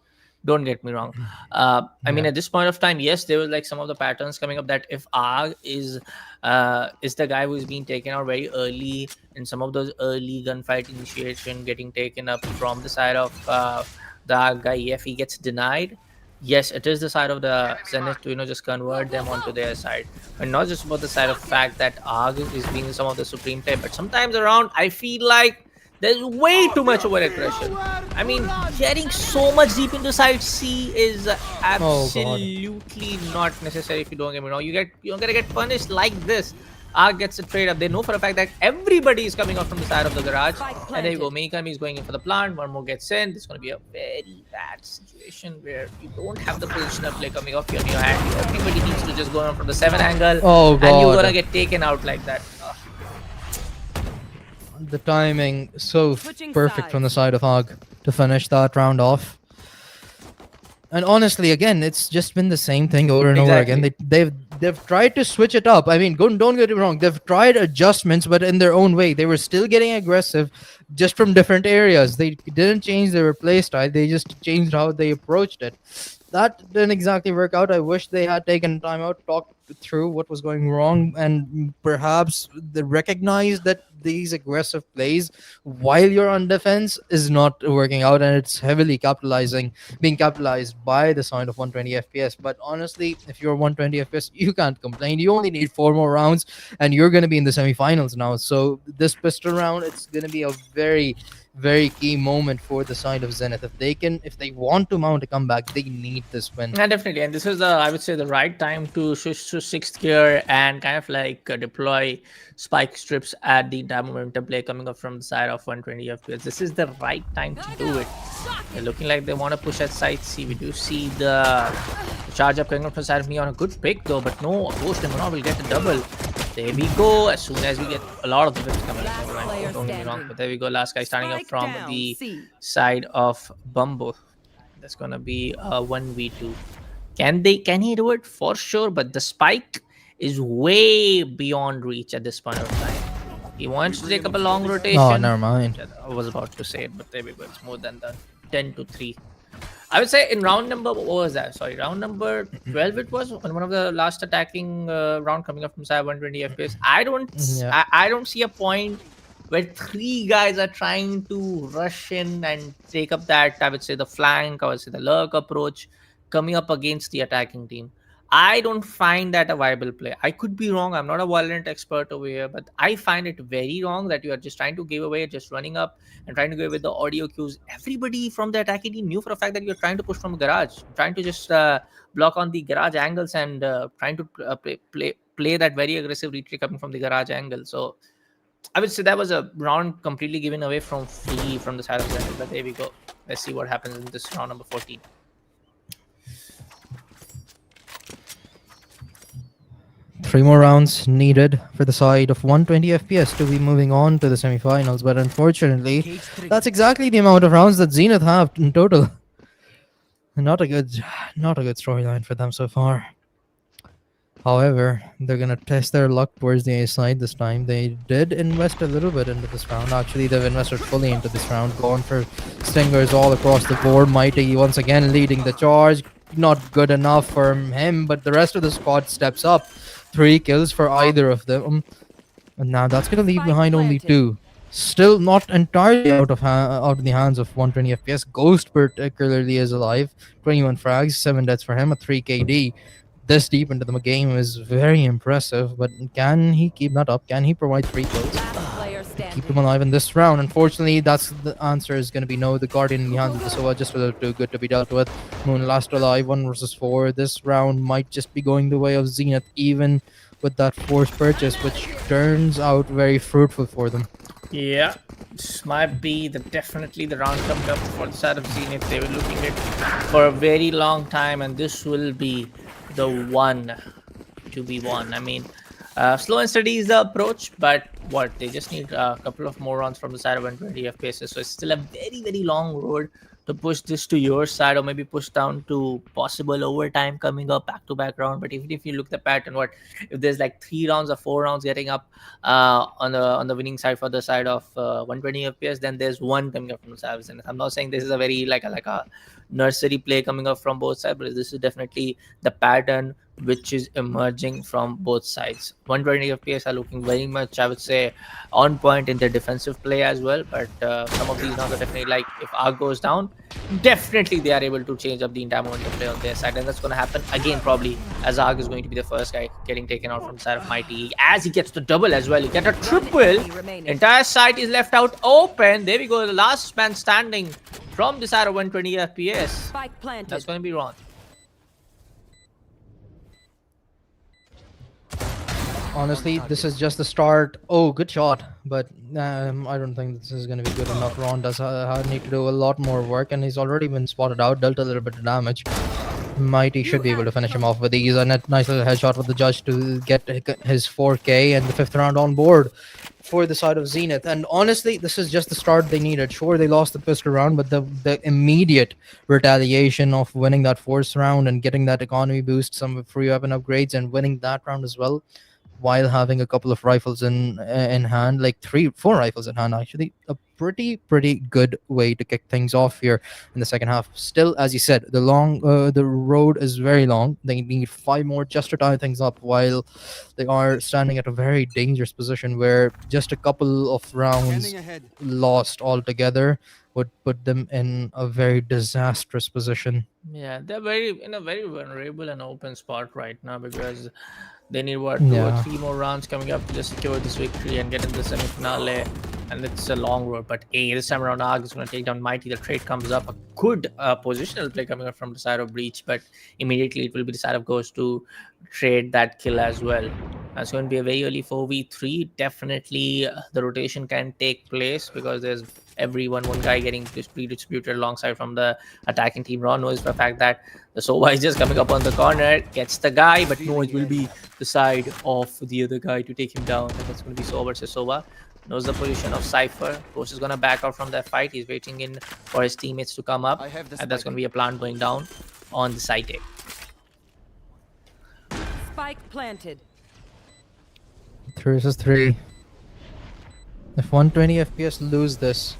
Don't get me wrong. I mean, Yeah. at this point of time, yes, there was like some of the patterns coming up that if Arg is the guy who's being taken out very early, and some of those early gunfight initiation getting taken up from the side of the Arg guy, if he gets denied, yes, it is the side of the Zenith to just convert them onto their side, and not just about the side of fact that Arg is being some of the supreme play, but sometimes around I feel like there's way too much over aggression. I mean, getting so much deep into side C is absolutely not necessary. If you don't get me wrong, you're gonna get punished like this. Ark gets a trade up. They know for a fact that everybody is coming out from the side of the garage, and there you go. Main enemy is going in for the plant. One more gets in. It's gonna be a very bad situation where you don't have the positional play coming off on your hand. Everybody needs to just go on from the 7 angle, Oh, and you're God. gonna get taken out like that. The timing so Switching perfect from the sides. side of Arg to finish that round off. And honestly, again, it's just been the same thing over and over again. They've tried to switch it up. I mean, don't get me wrong. They've tried adjustments, but in their own way. They were still getting aggressive, just from different areas. They didn't change their play style. They just changed how they approached it. That didn't exactly work out. I wish they had taken time out, talked through what was going wrong, and perhaps they recognized that these aggressive plays while you're on defense is not working out, and it's heavily being capitalized by the side of 120 FPS. But honestly, if you're 120 FPS, you can't complain. You only need 4 more rounds, and you're going to be in the semifinals now. So this pistol round, it's going to be a very, very key moment for the side of Zenith. If they want to mount a comeback, they need this win. Yeah, definitely. And this is I would say, the right time to switch to 6th gear and kind of like deploy spike strips at the entire momentum play coming up from the side of 120 FPS. This is the right time to do it. They're looking like they want to push at side C. We do see the charge up coming up from the side of me on a good pick though, but no, Ghost and Mono will get the double. There we go. As soon as we get a lot of the whips coming up, right? Don't get me wrong, but there we go. Last guy starting up Spike from down, the C. side of Bumbo. That's gonna be a 1v2. Can he do it? For sure, but the spike is way beyond reach at this point of time. He wants to take up a long rotation. Oh, never mind. I was about to say it, but there we go. It's more than the 10-3. I would say in round number, what was that? Sorry, round number 12 it was, on one of the last attacking round coming up from side 120 FPS. I don't see a point where 3 guys are trying to rush in and take up that, I would say, the flank, I would say the lurk approach coming up against the attacking team. I don't find that a viable play. I could be wrong. I'm not a Valorant expert over here, but I find it very wrong that you are just trying to give away, just running up and trying to give away the audio cues. Everybody from the attacking team knew for a fact that you're trying to push from the garage, trying to just block on the garage angles and trying to play that very aggressive retreat coming from the garage angle. So I would say that was a round completely given away from free from the side of Zenith. But there we go. Let's see what happens in this round number 14. 3 more rounds needed for the side of 120 FPS to be moving on to the semifinals, but unfortunately, that's exactly the amount of rounds that Zenith have in total. Not a good storyline for them so far. However, they're gonna test their luck towards the A side this time. They did invest a little bit into this round. Actually, they've invested fully into this round, going for stingers all across the board. Mighty once again leading the charge. Not good enough for him, but the rest of the squad steps up. 3 kills for either of them. And now that's going to leave Spike behind only planted. 2. Still not entirely out of the hands of 120 FPS. Ghost particularly is alive. 21 frags, 7 deaths for him, a 3 KD. This deep into the game is very impressive, but can he keep that up? Can he provide 3 kills? Last player Keep standing. them alive in this round. Unfortunately, that's the answer is going to be no. The Guardian in the hands of the Sova just a little too good to be dealt with. Moon last alive, 1 versus 4. This round might just be going the way of Zenith, even with that forced purchase, which turns out very fruitful for them. Yeah, this might be definitely the round coming up for the side of Zenith. They were looking at for a very long time, and this will be the one to be won. I mean, slow and steady is the approach, but what they just need a couple of more rounds from the side of 120 FPS. So it's still a very long road to push this to your side, or maybe push down to possible overtime coming up back-to-back round. But even if you look the pattern, what if there's like 3 rounds or 4 rounds getting up on the winning side for the side of 120 FPS, then there's one coming up from the side of Zenith. I'm not saying this is a very like a nursery play coming up from both sides, but this is definitely the pattern which is emerging from both sides. 120 FPS are looking very much, I would say, on point in their defensive play as well. But some of these rounds are definitely like, if ARC goes down, definitely they are able to change up the entire momentum play on their side, and that's going to happen again probably, as ARC is going to be the first guy getting taken out from the side of Mighty. As he gets the double as well, he get a triple. Enemy remaining. Entire side is left out open. There we go, the last man standing from the side of 120 FPS. Spike planted. That's going to be wrong. Honestly, this is just the start. Oh, good shot, but I don't think this is going to be good enough. Ron does need to do a lot more work, and he's already been spotted out, dealt a little bit of damage. Mighty should be able to finish him off with these. A nice little headshot with the judge to get his 4K and the 5th round on board for the side of Zenith. And honestly, this is just the start they needed. Sure, they lost the pistol round, but the immediate retaliation of winning that 4th round and getting that economy boost, some free weapon upgrades, and winning that round as well, while having a couple of rifles in hand, like 4 rifles in hand actually, a pretty good way to kick things off here in the second half. Still, as you said, the road is very long. They need 5 more just to tie things up, while they are standing at a very dangerous position where just a couple of rounds lost altogether would put them in a very disastrous position. Yeah, they're in a very vulnerable and open spot right now, because they need 2 or Yeah. 3 more rounds coming up to just secure this victory and get in the semi-finale. And it's a long road. But this time around, ARG is going to take down Mighty. The trade comes up. A good positional play coming up from the side of Breach, but immediately it will be the side of Ghost to trade that kill as well. It's going to be a very early 4v3. Definitely the rotation can take place, because there's one guy getting redistributed alongside from the attacking team. Ron knows for a fact that the Sova is just coming up on the corner, gets the guy, but no, it will be the side of the other guy to take him down. And that's going to be Sova versus Sova. Knows the position of Cypher. Ghost is going to back out from that fight. He's waiting in for his teammates to come up, and that's going to be a plant going down on the side A. Spike planted. 3 versus 3. If 120 FPS lose this,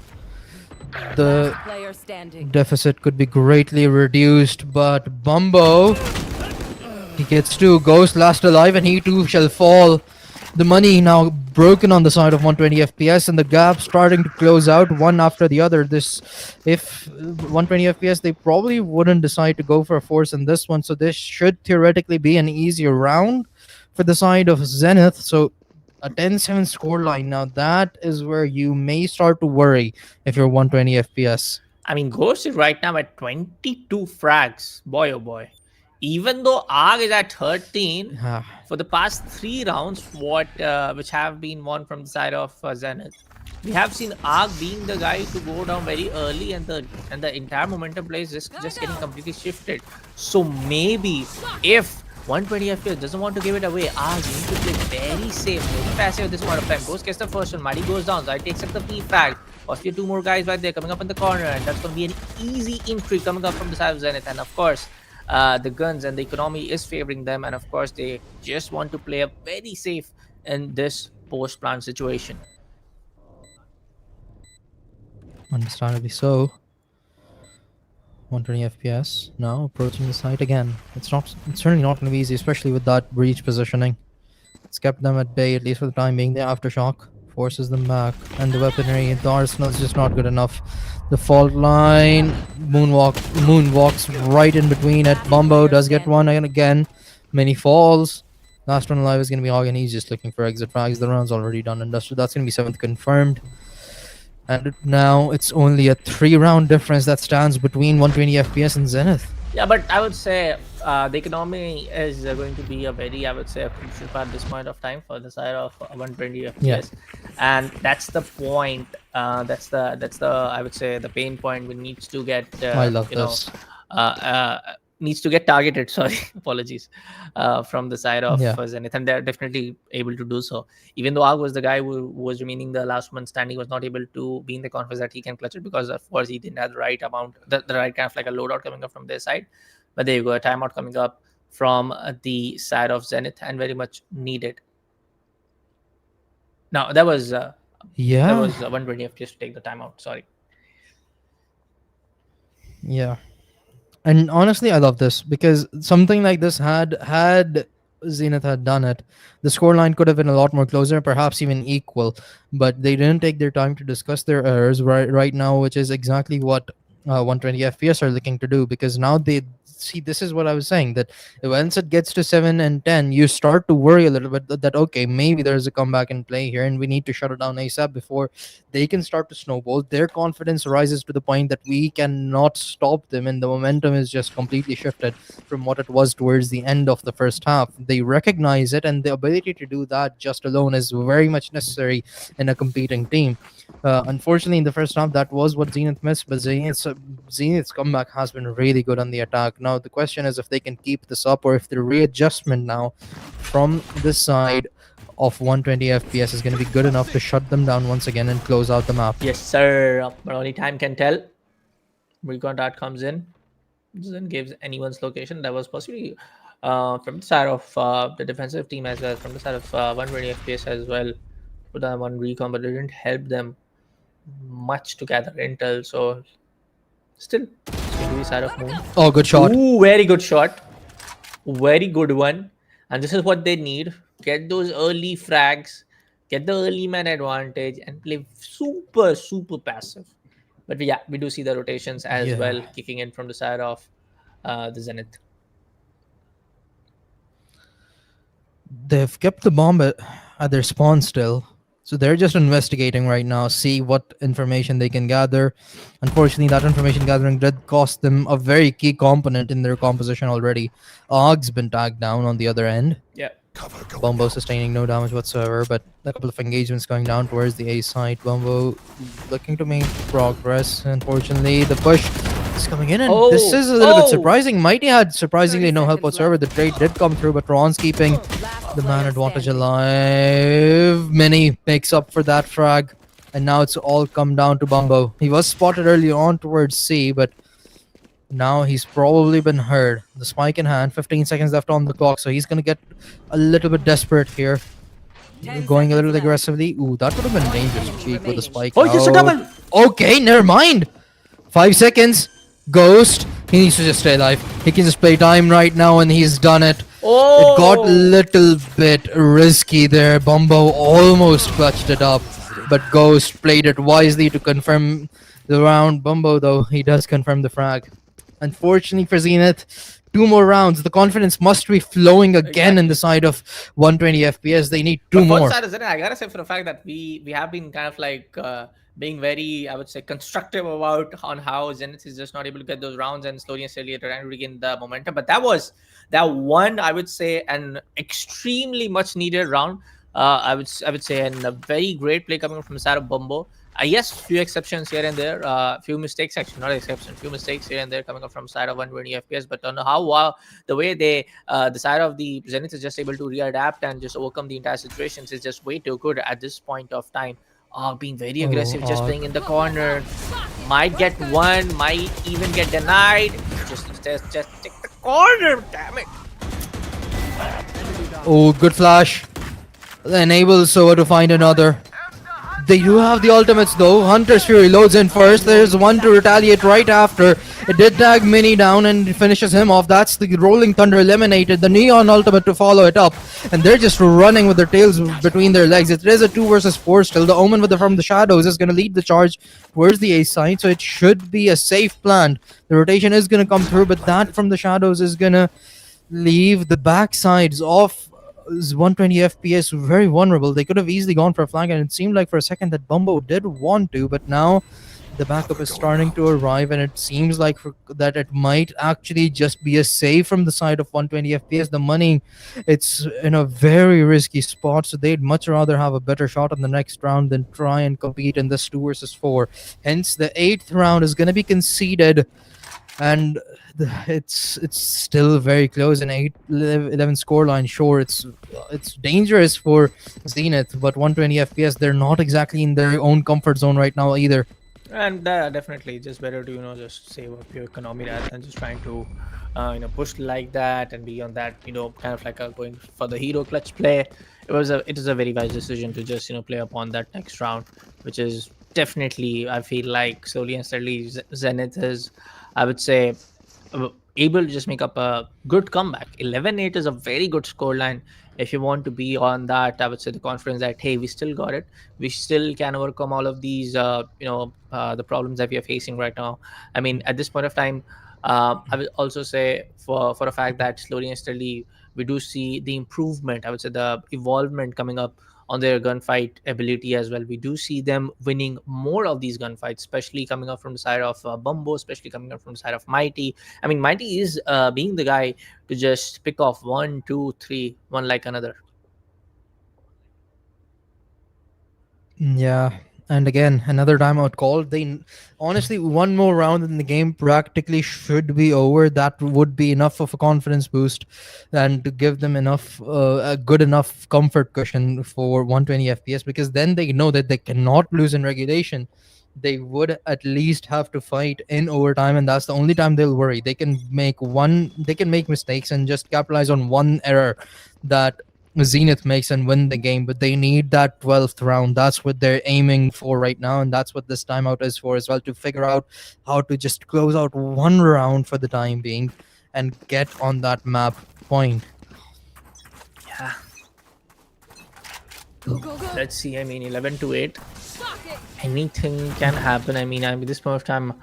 the Last player standing. deficit could be greatly reduced. But Bumbo, he gets 2. Ghost last alive, and he too shall fall. The money now broken on the side of 120 FPS, and the gap starting to close out one after the other. If 120 FPS, they probably wouldn't decide to go for a force in this one, so this should theoretically be an easier round for the side of Zenith. So a 10-7 scoreline, now that is where you may start to worry if you're 120 FPS. I mean, Ghost is right now at 22 frags. Boy, oh boy. Even though ARG is at 13, for the past 3 rounds, which have been won from the side of Zenith, we have seen ARG being the guy to go down very early, and the entire momentum play is just getting completely shifted. So maybe if 120 FPS doesn't want to give it away, ARG needs to play very safe, very passive at this point of time. Ghost gets the first one, Mighty goes down, Zai takes up the P frag. Possibly 2 more guys right there coming up in the corner, and that's going to be an easy entry coming up from the side of Zenith. And of course, the guns and the economy is favoring them, and of course they just want to play up very safe in this post-plant situation. Understandably so. 120 FPS now approaching the site again. It's certainly not going to be easy, especially with that breach positioning. It's kept them at bay, at least for the time being. The aftershock forces them back. And the weaponry, the arsenal is just not good enough. The fault line, moonwalks right in between it. Bumbo does get one and again. Many falls. Last one alive is going to be Hog, and he's just looking for exit frags. The round's already done and dusted. That's going to be 7th confirmed. And now it's only a 3-round difference that stands between 120 FPS and Zenith. Yeah, but I would say the economy is going to be a very, I would say, a crucial part at this point of time for the side of 120 FPS, Yeah. and that's the point. That's the I would say the pain point. We needs to get I love this. Needs to get targeted. Sorry, apologies, from the side of Yeah. Zenith, and they're definitely able to do so. Even though Arg was the guy who was remaining the last one standing, was not able to be in the confidence that he can clutch it because of course he didn't have the right amount, the right kind of like a loadout coming up from their side. But there you go, a timeout coming up from the side of Zenith, and very much needed. Now that was Yeah. that was 120 FPS to take the timeout. Sorry. Yeah. And honestly, I love this because something like this had Zenith had done it, the scoreline could have been a lot more closer, perhaps even equal. But they didn't take their time to discuss their errors right now, which is exactly what 120 FPS are looking to do. Because now they see, this is what I was saying, that once it gets to 7 and 10, you start to worry a little bit that okay, maybe there's a comeback in play here, and we need to shut it down ASAP before they can start to snowball. Their confidence rises to the point that we cannot stop them, and the momentum is just completely shifted from what it was towards the end of the first half. They recognize it, and the ability to do that just alone is very much necessary in a competing team. Unfortunately, in the first half, that was what Zenith missed, but Zenith's comeback has been really good on the attack. Now, the question is if they can keep this up, or if the readjustment now from this side of 120 FPS is going to be good enough to shut them down once again and close out the map. Yes, sir. But only time can tell. Recon dart comes in, doesn't give anyone's location. That was possibly from the side of the defensive team as well, from the side of 120 FPS as well. Put that one recon, but it didn't help them much to gather intel. So still, it's going to be side of Moon. Oh, good shot. Ooh, very good shot. Very good one. And this is what they need. Get those early frags, get the early man advantage, and play super, super passive. But yeah, we do see the rotations as Yeah. well kicking in from the side of the Zenith. They've kept the bomb at their spawn still. So they're just investigating right now, see what information they can gather. Unfortunately, that information gathering did cost them a very key component in their composition already. Og's been tagged down on the other end. Yeah. Bumbo sustaining no damage whatsoever, but a couple of engagements going down towards the A side. Bumbo looking to make progress. Unfortunately, the push is coming in, and this is a little bit surprising. Mighty had surprisingly no help whatsoever. The trade did come through, but Ron's keeping the man advantage alive. Mini makes up for that frag, and now it's all come down to Bumbo. He was spotted early on towards C, but now he's probably been heard. The spike in hand, 15 seconds left on the clock, so he's gonna get a little bit desperate here. Going a little aggressively. Ooh, that would have been dangerous to peek with a spike. Oh, just a double! Okay, never mind. 5 seconds. Ghost. He needs to just stay alive. He can just play time right now, and he's done it. Oh! It got a little bit risky there. Bumbo almost clutched it up, but Ghost played it wisely to confirm the round. Bumbo, though, he does confirm the frag. Unfortunately for Zenith, 2 more rounds. The confidence must be flowing again in the side of 120 FPS. They need 2 more. Side of Zenith, I gotta say for the fact that we have been kind of like being very, I would say, constructive about on how Zenith is just not able to get those rounds and slowly and steadily trying to regain the momentum. But that one, I would say, an extremely much needed round. I would say, and a very great play coming from the side of Bumbo. Yes, few exceptions here and there, few mistakes, actually not exceptions, few mistakes here and there coming up from side of 120 FPS, but on how the way they the side of the Zenith is just able to readapt and just overcome the entire situations is just way too good at this point of time. Being very aggressive, just playing in the corner, might get one, might even get denied. Just take the corner, damn it. Oh, good flash. Enables Soa to find another. They do have the ultimates though. Hunter's Fury loads in first. There's one to retaliate right after. It did tag Mini down and finishes him off. That's the Rolling Thunder eliminated. The Neon ultimate to follow it up. And they're just running with their tails between their legs. It is a 2 versus 4 still. The Omen from the shadows is going to lead the charge towards the A side. So it should be a safe plan. The rotation is going to come through, but that from the shadows is going to leave the backsides of 120 FPS very vulnerable. They could have easily gone for a flank, and it seemed like for a second that Bumbo did want to, but now the backup is starting to arrive, and it seems like that it might actually just be a save from the side of 120 FPS. The money, it's in a very risky spot, so they'd much rather have a better shot in the next round than try and compete in this 2 versus 4. Hence, the 8th round is going to be conceded, and it's still very close, an 8-11 scoreline. Sure, it's dangerous for Zenith, but 120 FPS, they're not exactly in their own comfort zone right now either. And definitely, just better to just save up your economy rather than just trying to push like that and be on that kind of like going for the hero clutch play. It is a very wise decision to just play upon that next round, which is definitely, I feel like, slowly and steadily Zenith is, I would say, able to just make up a good comeback. 11-8 is a very good scoreline. If you want to be on that, I would say the confidence that, hey, we still got it. We still can overcome all of these, the problems that we are facing right now. I mean, at this point of time, I would also say for a fact that slowly and steadily we do see the improvement. I would say the evolvement coming up on their gunfight ability as well. We do see them winning more of these gunfights, especially coming up from the side of Bumbo, especially coming up from the side of Mighty. I mean, Mighty is being the guy to just pick off 1, 2, 3, one like another. Yeah, and again, another timeout called. They honestly, one more round in the game practically should be over. That would be enough of a confidence boost and to give them enough, a good enough comfort cushion for 120 FPS, because then they know that they cannot lose in regulation. They would at least have to fight in overtime, and that's the only time they'll worry. They can make mistakes and just capitalize on one error that Zenith makes and win the game, but they need that 12th round. That's what they're aiming for right now, and that's what this timeout is for as well, to figure out how to just close out one round for the time being and get on that map point. Yeah. Let's see. I mean, 11-8. Anything can happen. I mean, at this point of time,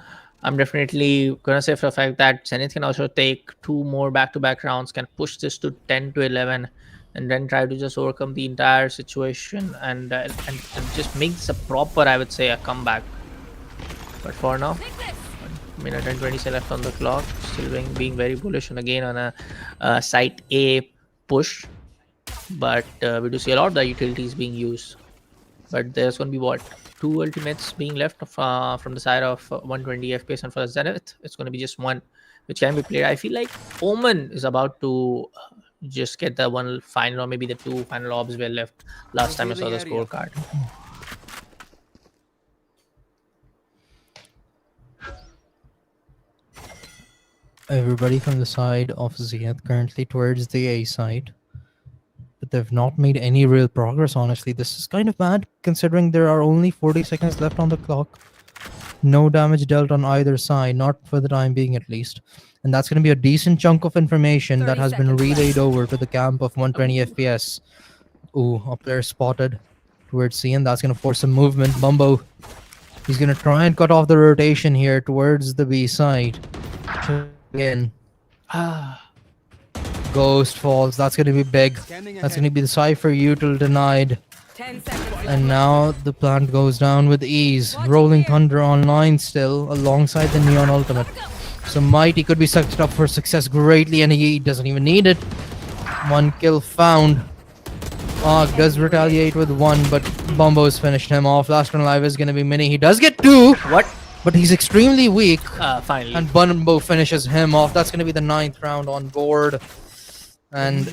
I'm definitely gonna say for a fact that Zenith can also take 2 more back-to-back rounds, can push this to 10-11, and then try to just overcome the entire situation and just make this a proper, I would say, a comeback. But for now, 1 minute and 20 seconds left on the clock. Still being very bullish and again on a site A push. But we do see a lot of the utilities being used. But there's going to be what, 2 ultimates being left from the side of 120 FPS, and for Zenith, it's going to be just 1, which can be played. I feel like Omen is about to just get the 1 final, or maybe the 2 final orbs were left last time I saw the scorecard. Everybody from the side of Zenith currently towards the A side, but they've not made any real progress, honestly. This is kind of bad considering there are only 40 seconds left on the clock. No damage dealt on either side, not for the time being at least. And that's going to be a decent chunk of information that has been relayed over to the camp of 120 FPS. Ooh, a player spotted towards C, and that's going to force some movement. Bumbo, he's going to try and cut off the rotation here towards the B side. Again. Ghost falls. That's going to be big. That's going to be the Cypher util denied. 10 seconds. And now the plant goes down with ease. Rolling Thunder online still alongside the Neon ultimate. So Mighty could be sucked up for success greatly, and he doesn't even need it. 1 kill found. Ark does retaliate with 1, but Bumbo's finished him off. Last one alive is going to be Mini. He does get 2. What? But he's extremely weak. Finally. And Bumbo finishes him off. That's going to be the 9th round on board. And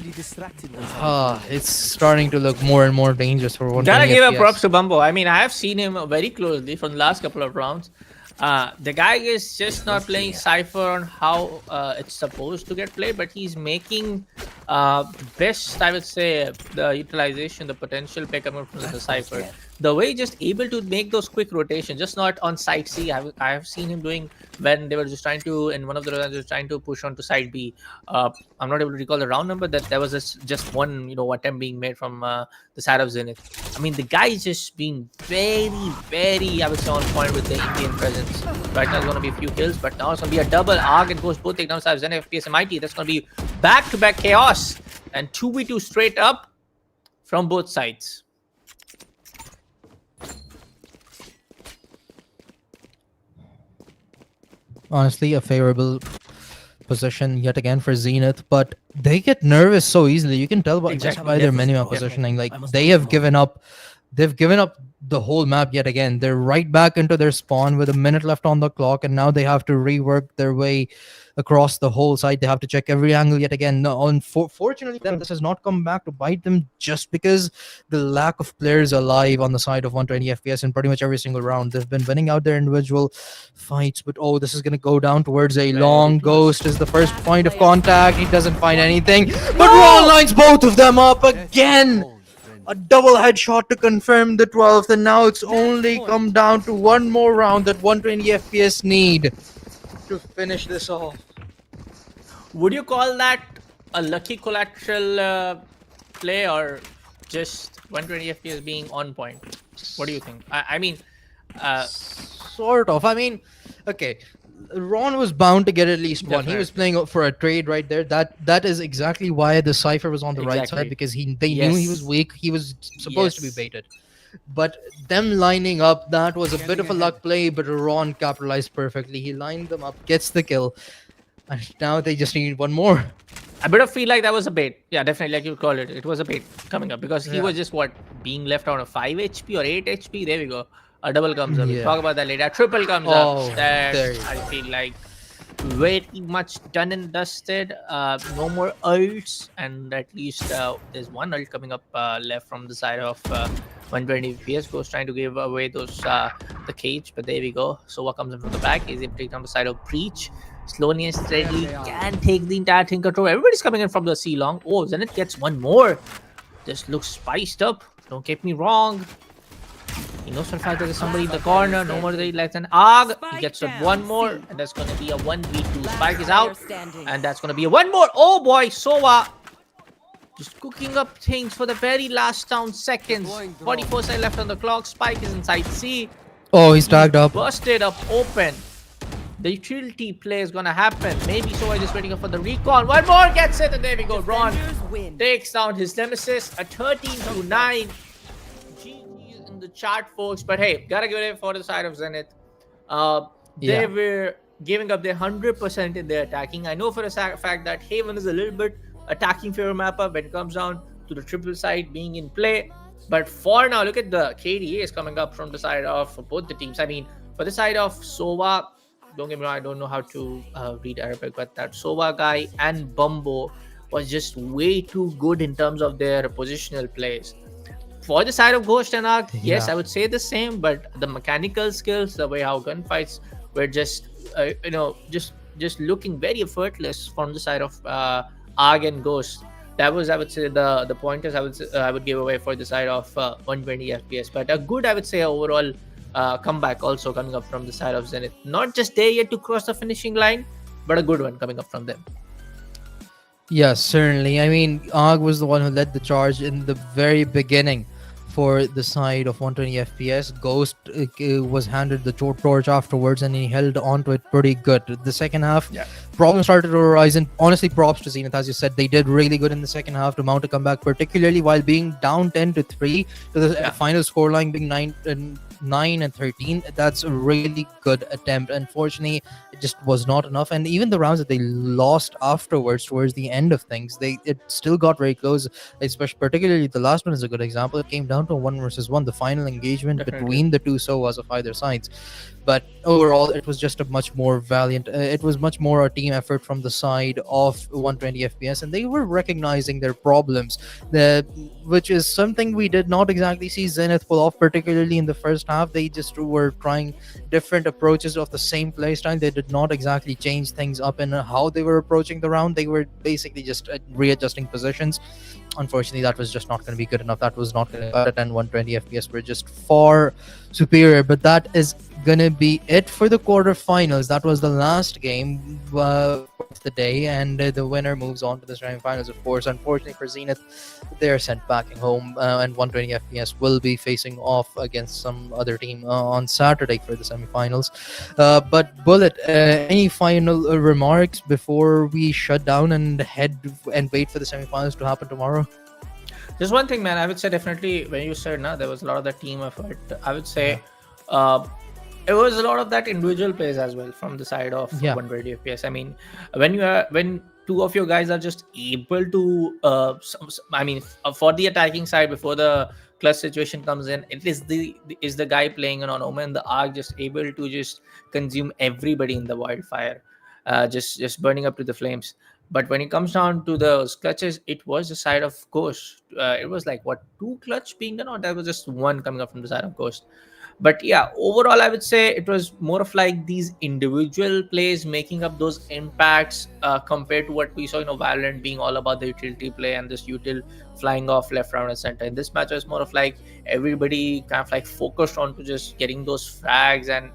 it's starting to look more and more dangerous for 120 Gotta give FPS. a props to Bumbo. I mean, I have seen him very closely from the last couple of rounds. The guy is just not playing Cypher on how it's supposed to get played, but he's making the best, I would say, the utilization, the potential play coming from the Cypher. the way just able to make those quick rotations, just not on side C. I have seen him doing when they were just trying to, in one of the rounds, they were trying to push on to side B. I'm not able to recall the round number, that there was just one, attempt being made from the side of Zenith. I mean, the guy is just been very, I would say, on point with the Indian presence. Right now, it's going to be a few kills, but now it's going to be a double. Arg and Ghost both take down side of Zenith, FPS, and MIT. That's going to be back-to-back chaos and 2v2 straight up from both sides. Honestly, a favorable position yet again for Zenith, but they get nervous so easily. You can tell by just Exactly, by their definitely, minimap positioning. Like they have given up. They've given up the whole map yet again. They're right back into their spawn with a minute left on the clock, and now they have to rework their way across the whole site. They have to check every angle yet again. No, unfortunately, this has not come back to bite them just because the lack of players alive on the side of 120 FPS in pretty much every single round. They've been winning out their individual fights, but this is going to go down towards a long. Ghost is the first point of contact. He doesn't find anything, but Ron lines both of them up again. A double headshot to confirm the 12th, and now it's only come down to one more round that 120 FPS need to finish this off. Would you call that a lucky collateral play, or just 120 FPS being on point? What do you think? I mean, sort of. I mean, okay. Ron was bound to get at least one. He was playing for a trade right there. That is exactly why the Cypher was on the right side, because they knew he was weak. He was supposed to be baited. But them lining up, that was a bit of a luck play, but Ron capitalized perfectly. He lined them up, gets the kill, and now they just need one more. I better feel like that was a bait. Yeah, definitely, like you call it. It was a bait coming up, because he was just being left on a 5 HP or 8 HP. There we go. A double comes up. We'll talk about that later. A triple comes up. There I feel like very much done and dusted. No more ults, and at least there's one ult coming up left from the side of 120 FPS. Goes trying to give away those the cage, but there we go. So what comes in from the back is able to take down the side of Breach. Slowly and steadily can take the entire thing control. Everybody's coming in from the C long. Oh, Zenith gets one more. This looks spiced up. Don't get me wrong. He knows for the fact that there's somebody in the corner. No more less than Arg. He gets one more, and that's going to be a 1v2. Spike is out, and that's going to be a one more. Oh boy, Sova just cooking up things for the very last down seconds. 44 seconds left on the clock. Spike is inside C. Oh, he's tagged up. Busted up open. The utility play is going to happen. Maybe Sova just waiting for the recon. One more gets it, and there we go. Ron takes down his nemesis. A 13-9. The chart, folks, but hey, gotta give it for the side of Zenith. They were giving up their 100% in their attacking. I know for a fact that Haven is a little bit attacking favor mapper when it comes down to the triple side being in play, but for now, look at the KDA is coming up from the side of both the teams. I mean, for the side of Sova, don't get me wrong, I don't know how to read Arabic, but that Sova guy and Bumbo was just way too good in terms of their positional plays. For the side of Ghost and Arc, yes, I would say the same, but the mechanical skills, the way how gunfights were just, just looking very effortless from the side of Arc and Ghost. That was, I would say, the pointers I would give away for the side of 120 FPS. But a good, I would say, overall comeback also coming up from the side of Zenith. Not just there yet to cross the finishing line, but a good one coming up from them. Yes, certainly. I mean, Arg was the one who led the charge in the very beginning for the side of 120 FPS. Ghost was handed the torch afterwards, and he held on to it pretty good. The second half, problems started to arise, and honestly, props to Zenith. As you said, they did really good in the second half to mount a comeback, particularly while being down 10-3 to the final scoreline being 9 and 13. That's a really good attempt. Unfortunately, it just was not enough, and even the rounds that they lost afterwards towards the end of things, it still got very close. Especially, particularly the last one is a good example. It came down to 1 versus 1, the final engagement between the two Sovas of either sides. But overall, it was just a much more valiant, it was much more a team effort from the side of 120 FPS, and they were recognizing their problems, which is something we did not exactly see Zenith pull off, particularly in the first half. They just were trying different approaches of the same playstyle. They did not exactly change things up in how they were approaching the round. They were basically just readjusting positions. unfortunately, that was just not going to be good enough. That was not going to cut it, and 120 FPS were just far superior. But that is gonna be it for the quarterfinals. That was the last game of the day, and the winner moves on to the semifinals. Of course, unfortunately for Zenith, they're sent back home, and 120 FPS will be facing off against some other team on Saturday for the semifinals. But Bullet, any final remarks before we shut down and head and wait for the semifinals to happen tomorrow? Just one thing, man. I would say definitely when you said there was a lot of the team effort. I would say uh, it was a lot of that individual plays as well from the side of Yeah. 120 FPS. I mean, when two of your guys are just able to, for the attacking side before the clutch situation comes in, it is the guy playing on Omen, the Arc, just able to just consume everybody in the wildfire, just burning up to the flames. But when it comes down to those clutches, it was the side of Ghost. It was like what, two clutch being done, or that was just one coming up from the side of Ghost. But yeah, overall I would say it was more of like these individual plays making up those impacts, compared to what we saw Valorant being all about the utility play and this util flying off left, right and center. In this match, it was more of like everybody kind of like focused on to just getting those frags, and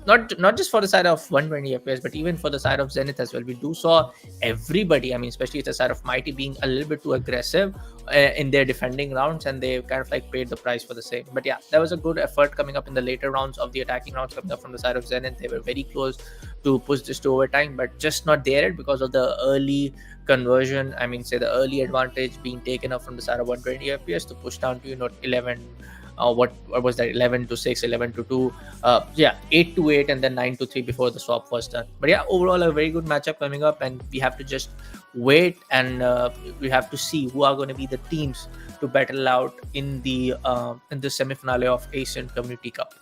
not just for the side of 120 FPS, but even for the side of Zenith as well. We do saw everybody, I mean, especially the side of Mighty, being a little bit too aggressive in their defending rounds, and they kind of like paid the price for the same. But yeah, there was a good effort coming up in the later rounds of the attacking rounds coming up from the side of Zenith. They were very close to push this to overtime, but just not there yet because of the early conversion. I mean, say the early advantage being taken up from the side of 120 FPS to push down to 11. What was that, 11 to 6, 11 to 2, 8 to 8, and then 9 to 3 before the swap was done. But yeah, overall a very good matchup coming up, and we have to just wait, and we have to see who are going to be the teams to battle out in the semi-finale of Asian Community Cup.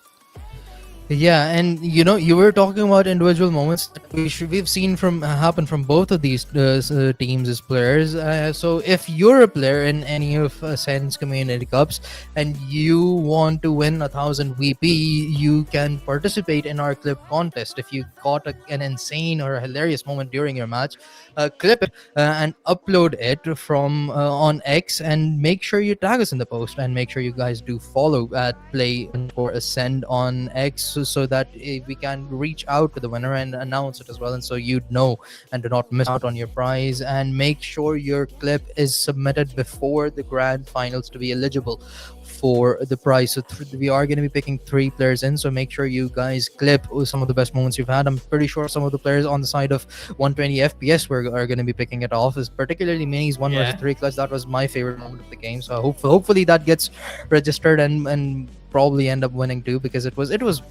Yeah, and you were talking about individual moments that we've seen from happen from both of these teams as players. So if you're a player in any of Ascend's community cups and you want to win 1,000 VP, you can participate in our clip contest. If you caught an insane or a hilarious moment during your match, clip it and upload it from on X, and make sure you tag us in the post, and make sure you guys do follow at play_ascend on X, so that we can reach out to the winner and announce it as well, and so you'd know and do not miss out on your prize. And make sure your clip is submitted before the grand finals to be eligible for the prize. So we are going to be picking 3 players in, so make sure you guys clip some of the best moments you've had. I'm pretty sure some of the players on the side of 120 FPS are going to be picking it off, is particularly Mini's 1 versus 3 clutch. That was my favorite moment of the game, so hopefully that gets registered and probably end up winning too, because it was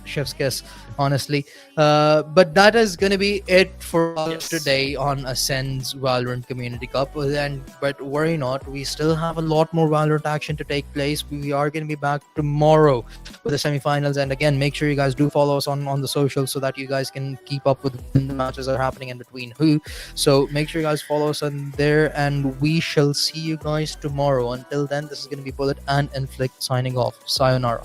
chef's kiss, honestly. But that is going to be it for us today on Ascend's Valorant Community Cup. But worry not, we still have a lot more Valorant action to take place. We are going to be back tomorrow with the semifinals, and again, make sure you guys do follow us on the socials so that you guys can keep up with when the matches are happening and between who. So make sure you guys follow us on there, and we shall see you guys tomorrow. Until then, this is going to be Bullet and Inflict signing off. Sayonara.